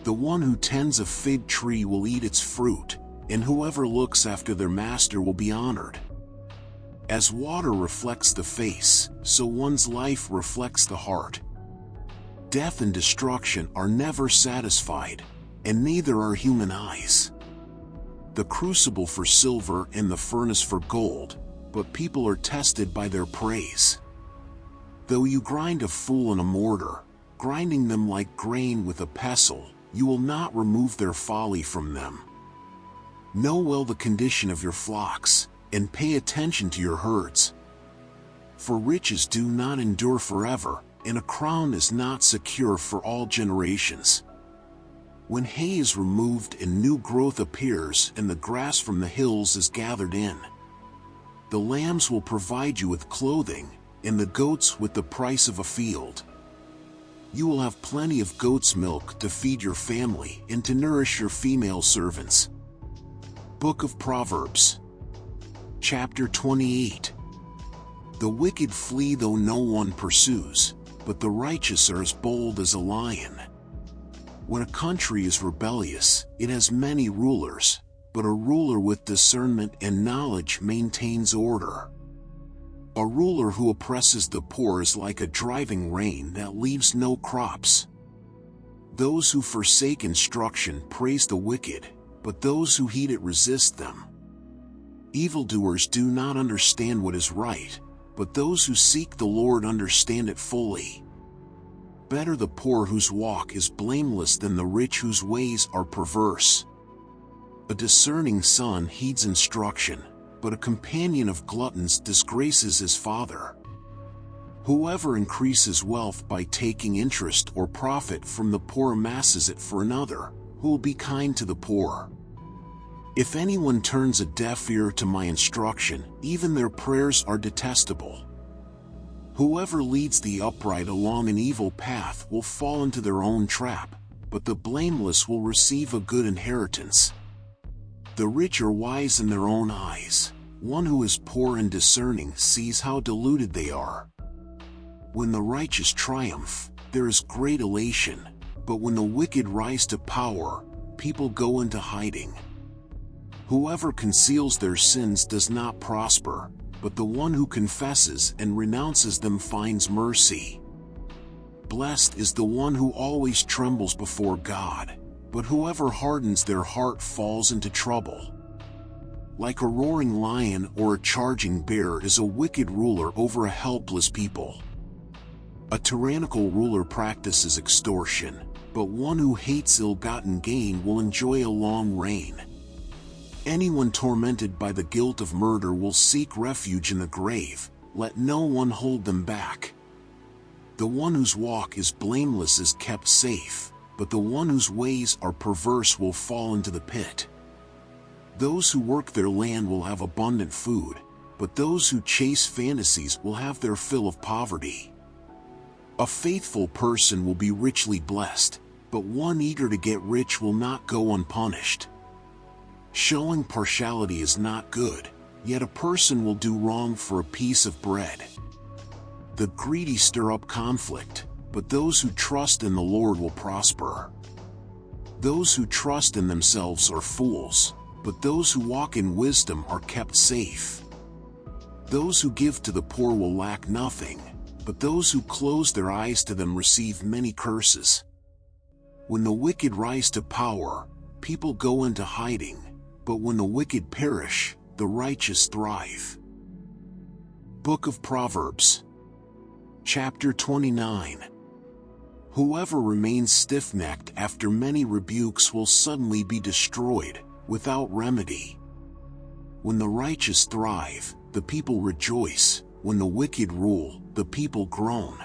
[SPEAKER 1] The one who tends a fig tree will eat its fruit, and whoever looks after their master will be honored. As water reflects the face, so one's life reflects the heart. Death and destruction are never satisfied, and neither are human eyes. The crucible for silver and the furnace for gold, but people are tested by their praise. Though you grind a fool in a mortar, grinding them like grain with a pestle, you will not remove their folly from them. Know well the condition of your flocks, and pay attention to your herds. For riches do not endure forever, and a crown is not secure for all generations. When hay is removed and new growth appears and the grass from the hills is gathered in, the lambs will provide you with clothing, and the goats with the price of a field. You will have plenty of goat's milk to feed your family and to nourish your female servants. Book of Proverbs, Chapter 28. The wicked flee though no one pursues, but the righteous are as bold as a lion. When a country is rebellious, it has many rulers, but a ruler with discernment and knowledge maintains order. A ruler who oppresses the poor is like a driving rain that leaves no crops. Those who forsake instruction praise the wicked, but those who heed it resist them. Evildoers do not understand what is right, but those who seek the Lord understand it fully. Better the poor whose walk is blameless than the rich whose ways are perverse. A discerning son heeds instruction, but a companion of gluttons disgraces his father. Whoever increases wealth by taking interest or profit from the poor amasses it for another, who will be kind to the poor. If anyone turns a deaf ear to my instruction, even their prayers are detestable. Whoever leads the upright along an evil path will fall into their own trap, but the blameless will receive a good inheritance. The rich are wise in their own eyes. One who is poor and discerning sees how deluded they are. When the righteous triumph, there is great elation, but when the wicked rise to power, people go into hiding. Whoever conceals their sins does not prosper, but the one who confesses and renounces them finds mercy. Blessed is the one who always trembles before God, but whoever hardens their heart falls into trouble. Like a roaring lion or a charging bear is a wicked ruler over a helpless people. A tyrannical ruler practices extortion, but one who hates ill-gotten gain will enjoy a long reign. Anyone tormented by the guilt of murder will seek refuge in the grave. Let no one hold them back. The one whose walk is blameless is kept safe, but the one whose ways are perverse will fall into the pit. Those who work their land will have abundant food, but those who chase fantasies will have their fill of poverty. A faithful person will be richly blessed, but one eager to get rich will not go unpunished. Showing partiality is not good, yet a person will do wrong for a piece of bread. The greedy stir up conflict, but those who trust in the Lord will prosper. Those who trust in themselves are fools, but those who walk in wisdom are kept safe. Those who give to the poor will lack nothing, but those who close their eyes to them receive many curses. When the wicked rise to power, people go into hiding, but when the wicked perish, the righteous thrive. Book of Proverbs, Chapter 29. Whoever remains stiff-necked after many rebukes will suddenly be destroyed, without remedy. When the righteous thrive, the people rejoice. When the wicked rule, the people groan.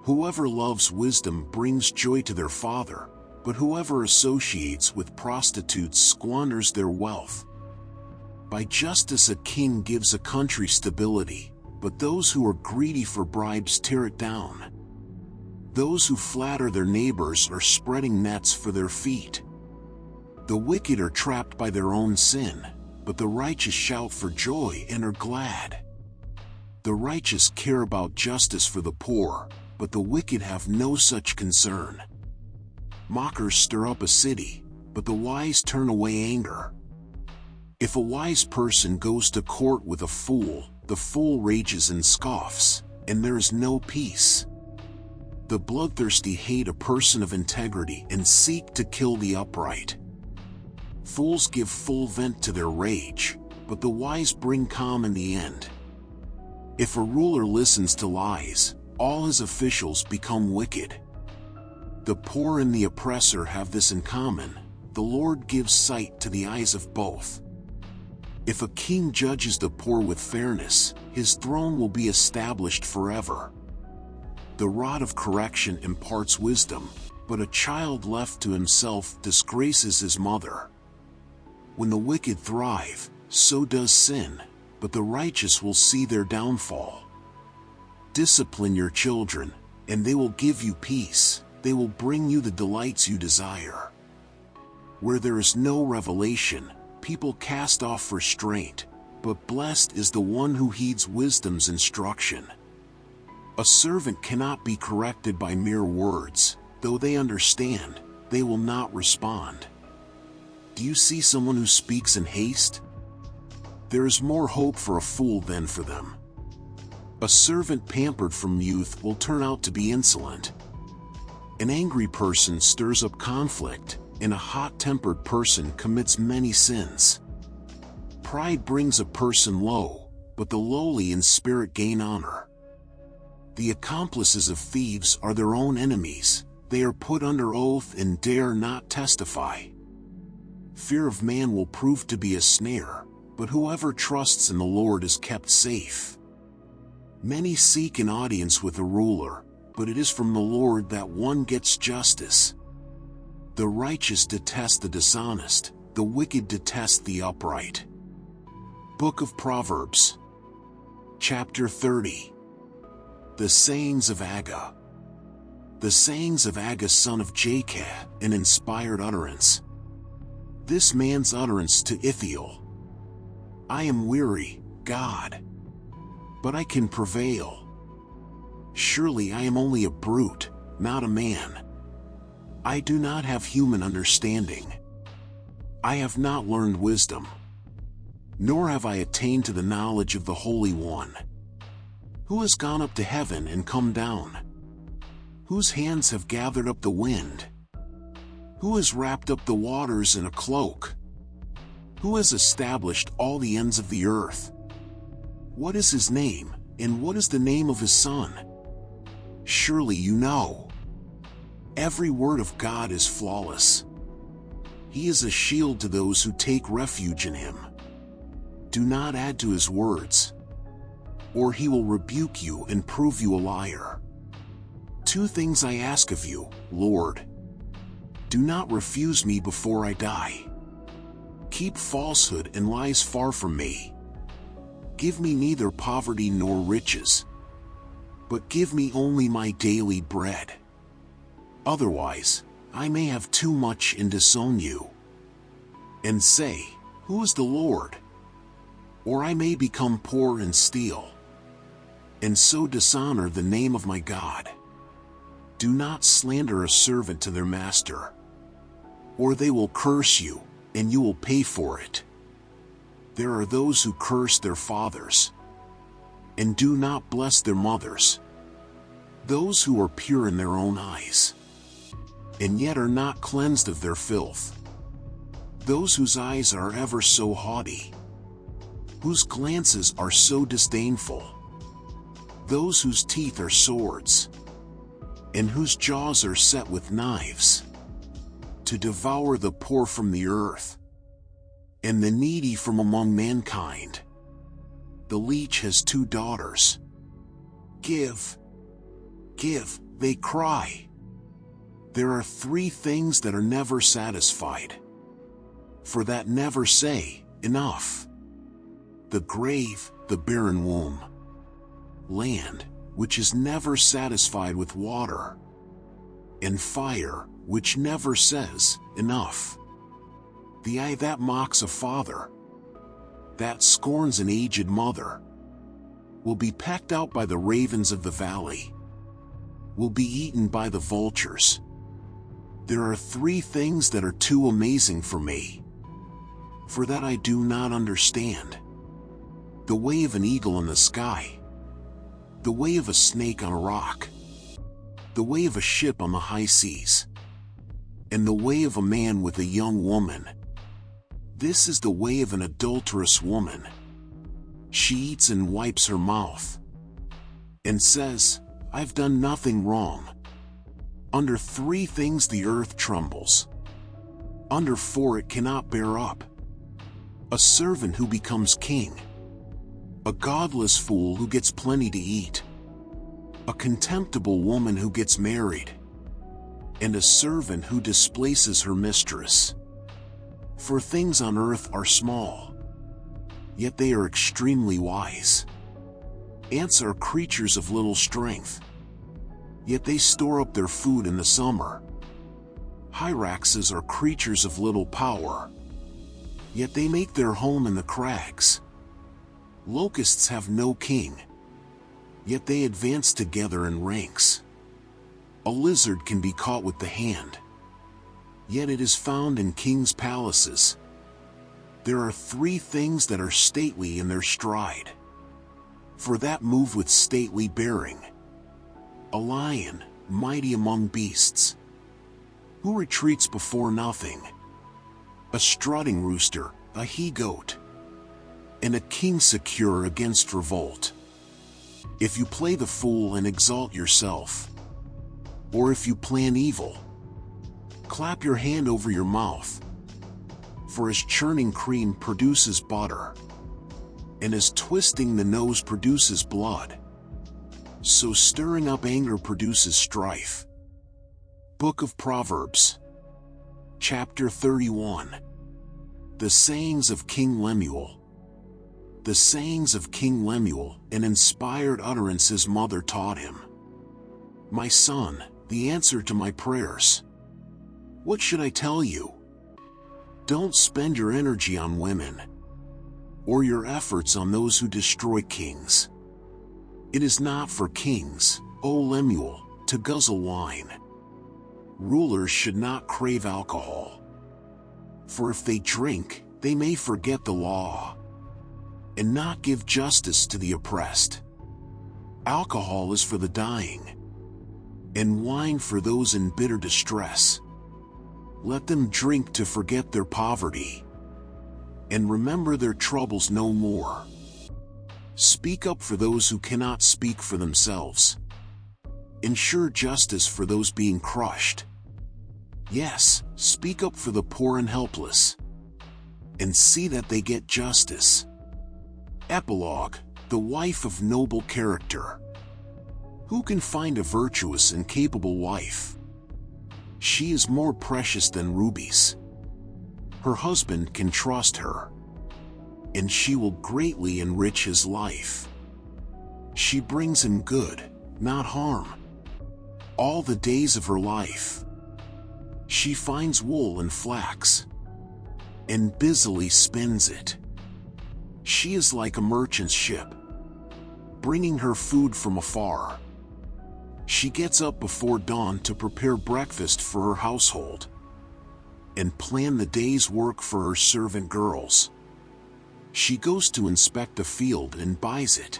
[SPEAKER 1] Whoever loves wisdom brings joy to their father, but whoever associates with prostitutes squanders their wealth. By justice a king gives a country stability, but those who are greedy for bribes tear it down. Those who flatter their neighbors are spreading nets for their feet. The wicked are trapped by their own sin, but the righteous shout for joy and are glad. The righteous care about justice for the poor, but the wicked have no such concern. Mockers stir up a city, but the wise turn away anger. If a wise person goes to court with a fool, the fool rages and scoffs, and there is no peace. The bloodthirsty hate a person of integrity and seek to kill the upright. Fools give full vent to their rage, but the wise bring calm in the end. If a ruler listens to lies, all his officials become wicked. The poor and the oppressor have this in common: the Lord gives sight to the eyes of both. If a king judges the poor with fairness, his throne will be established forever. The rod of correction imparts wisdom, but a child left to himself disgraces his mother. When the wicked thrive, so does sin, but the righteous will see their downfall. Discipline your children, and they will give you peace. They will bring you the delights you desire. Where there is no revelation, people cast off restraint, but blessed is the one who heeds wisdom's instruction. A servant cannot be corrected by mere words. Though they understand, they will not respond. Do you see someone who speaks in haste? There is more hope for a fool than for them. A servant pampered from youth will turn out to be insolent. An angry person stirs up conflict, and a hot-tempered person commits many sins. Pride brings a person low, but the lowly in spirit gain honor. The accomplices of thieves are their own enemies. They are put under oath and dare not testify. Fear of man will prove to be a snare, but whoever trusts in the Lord is kept safe. Many seek an audience with a ruler, but it is from the Lord that one gets justice. The righteous detest the dishonest, the wicked detest the upright. Book of Proverbs, Chapter 30. The sayings of Agga. The sayings of Agga son of Jakeh, an inspired utterance. This man's utterance to Ithiel: I am weary, God, but I can prevail. Surely I am only a brute, not a man. I do not have human understanding. I have not learned wisdom, nor have I attained to the knowledge of the Holy One. Who has gone up to heaven and come down? Whose hands have gathered up the wind? Who has wrapped up the waters in a cloak? Who has established all the ends of the earth? What is his name, and what is the name of his son? Surely you know. Every word of God is flawless. He is a shield to those who take refuge in him. Do not add to his words, or he will rebuke you and prove you a liar. 2 things I ask of you, Lord. Do not refuse me before I die. Keep falsehood and lies far from me. Give me neither poverty nor riches, but give me only my daily bread. Otherwise, I may have too much and disown you, and say, who is the Lord? Or I may become poor and steal, and so dishonor the name of my God. Do not slander a servant to their master, or they will curse you, and you will pay for it. There are those who curse their fathers, and do not bless their mothers, those who are pure in their own eyes, and yet are not cleansed of their filth, those whose eyes are ever so haughty, whose glances are so disdainful, those whose teeth are swords, and whose jaws are set with knives, to devour the poor from the earth, and the needy from among mankind. The leech has 2 daughters. Give, give, they cry. There are 3 things that are never satisfied, for that never say, enough. The grave, the barren womb, land, which is never satisfied with water, and fire, which never says, enough. The eye that mocks a father, that scorns an aged mother, will be pecked out by the ravens of the valley, will be eaten by the vultures. There are 3 things that are too amazing for me, for that I do not understand. The way of an eagle in the sky, the way of a snake on a rock, the way of a ship on the high seas, and the way of a man with a young woman. This is the way of an adulterous woman. She eats and wipes her mouth, and says, I've done nothing wrong. Under 3 things the earth trembles. Under 4 it cannot bear up. A servant who becomes king, a godless fool who gets plenty to eat, a contemptible woman who gets married, and a servant who displaces her mistress. For things on earth are small, yet they are extremely wise. Ants are creatures of little strength, yet they store up their food in the summer. Hyraxes are creatures of little power, yet they make their home in the crags. Locusts have no king, yet they advance together in ranks. A lizard can be caught with the hand, yet it is found in kings' palaces. There are 3 things that are stately in their stride, for that move with stately bearing. A lion, mighty among beasts, who retreats before nothing. A strutting rooster, a he-goat, and a king secure against revolt. If you play the fool and exalt yourself, or if you plan evil, clap your hand over your mouth. For as churning cream produces butter, and as twisting the nose produces blood, so stirring up anger produces strife. Book of Proverbs, chapter 31. The sayings of King Lemuel. The sayings of King Lemuel, an inspired utterance his mother taught him. My son, the answer to my prayers. What should I tell you? Don't spend your energy on women, or your efforts on those who destroy kings. It is not for kings, O Lemuel, to guzzle wine. Rulers should not crave alcohol, for if they drink, they may forget the law, and not give justice to the oppressed. Alcohol is for the dying, and wine for those in bitter distress. Let them drink to forget their poverty, and remember their troubles no more. Speak up for those who cannot speak for themselves. Ensure justice for those being crushed. Yes, speak up for the poor and helpless. And see that they get justice. Epilogue: the wife of noble character. Who can find a virtuous and capable wife? She is more precious than rubies. Her husband can trust her, and she will greatly enrich his life. She brings him good, not harm, all the days of her life. She finds wool and flax, and busily spins it. She is like a merchant's ship, bringing her food from afar. She gets up before dawn to prepare breakfast for her household, and plan the day's work for her servant girls. She goes to inspect a field and buys it.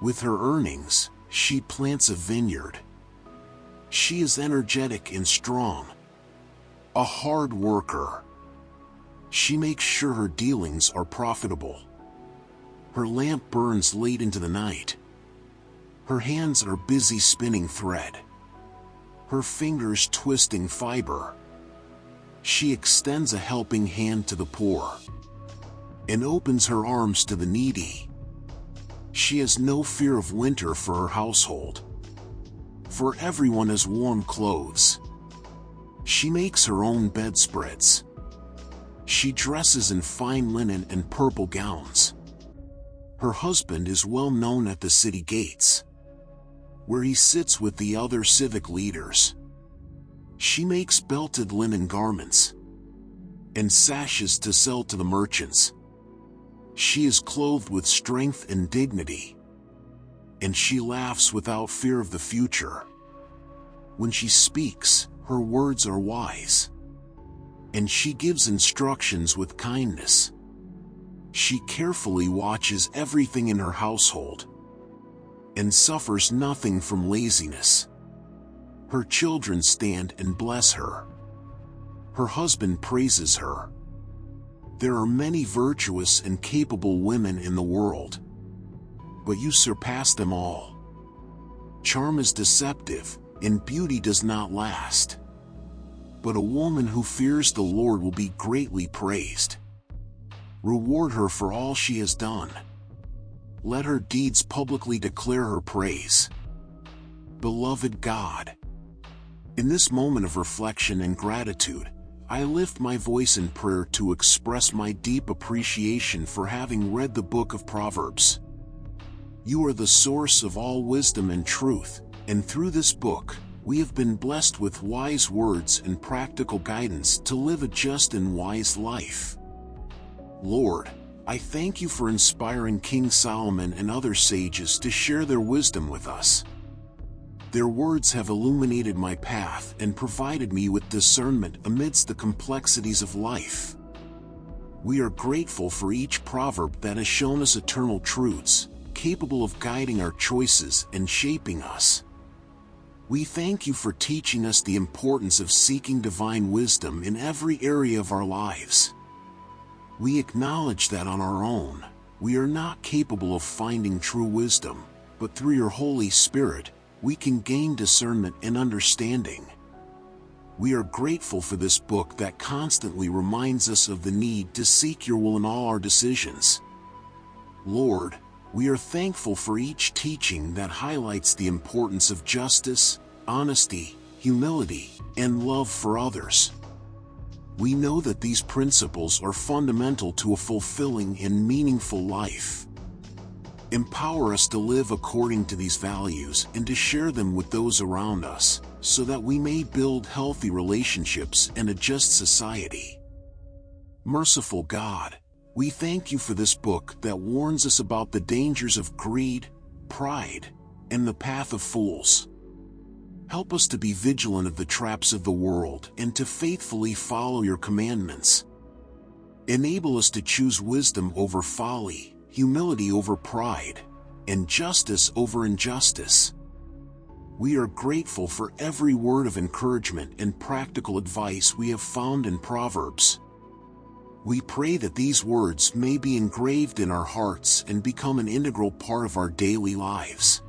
[SPEAKER 1] With her earnings, she plants a vineyard. She is energetic and strong, a hard worker. She makes sure her dealings are profitable. Her lamp burns late into the night. Her hands are busy spinning thread, her fingers twisting fiber. She extends a helping hand to the poor, and opens her arms to the needy. She has no fear of winter for her household, for everyone has warm clothes. She makes her own bedspreads. She dresses in fine linen and purple gowns. Her husband is well known at the city gates, where he sits with the other civic leaders. She makes belted linen garments and sashes to sell to the merchants. She is clothed with strength and dignity, and she laughs without fear of the future. When she speaks, her words are wise, and she gives instructions with kindness. She carefully watches everything in her household, and suffers nothing from laziness. Her children stand and bless her. Her husband praises her. There are many virtuous and capable women in the world, but you surpass them all. Charm is deceptive, and beauty does not last. But a woman who fears the Lord will be greatly praised. Reward her for all she has done. Let her deeds publicly declare her praise. Beloved God, in this moment of reflection and gratitude, I lift my voice in prayer to express my deep appreciation for having read the Book of Proverbs. You are the source of all wisdom and truth, and through this book, we have been blessed with wise words and practical guidance to live a just and wise life. Lord, I thank you for inspiring King Solomon and other sages to share their wisdom with us. Their words have illuminated my path and provided me with discernment amidst the complexities of life. We are grateful for each proverb that has shown us eternal truths, capable of guiding our choices and shaping us. We thank you for teaching us the importance of seeking divine wisdom in every area of our lives. We acknowledge that on our own, we are not capable of finding true wisdom, but through your Holy Spirit, we can gain discernment and understanding. We are grateful for this book that constantly reminds us of the need to seek your will in all our decisions. Lord, we are thankful for each teaching that highlights the importance of justice, honesty, humility, and love for others. We know that these principles are fundamental to a fulfilling and meaningful life. Empower us to live according to these values and to share them with those around us, so that we may build healthy relationships and a just society. Merciful God, we thank you for this book that warns us about the dangers of greed, pride, and the path of fools. Help us to be vigilant of the traps of the world and to faithfully follow your commandments. Enable us to choose wisdom over folly, humility over pride, and justice over injustice. We are grateful for every word of encouragement and practical advice we have found in Proverbs. We pray that these words may be engraved in our hearts and become an integral part of our daily lives.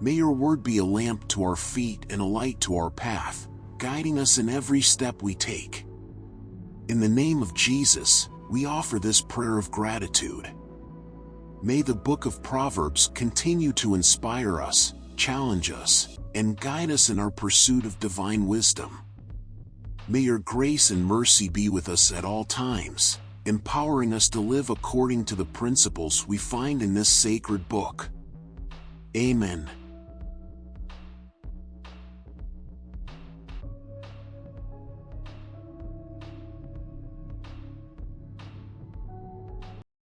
[SPEAKER 1] May your word be a lamp to our feet and a light to our path, guiding us in every step we take. In the name of Jesus, we offer this prayer of gratitude. May the Book of Proverbs continue to inspire us, challenge us, and guide us in our pursuit of divine wisdom. May your grace and mercy be with us at all times, empowering us to live according to the principles we find in this sacred book. Amen.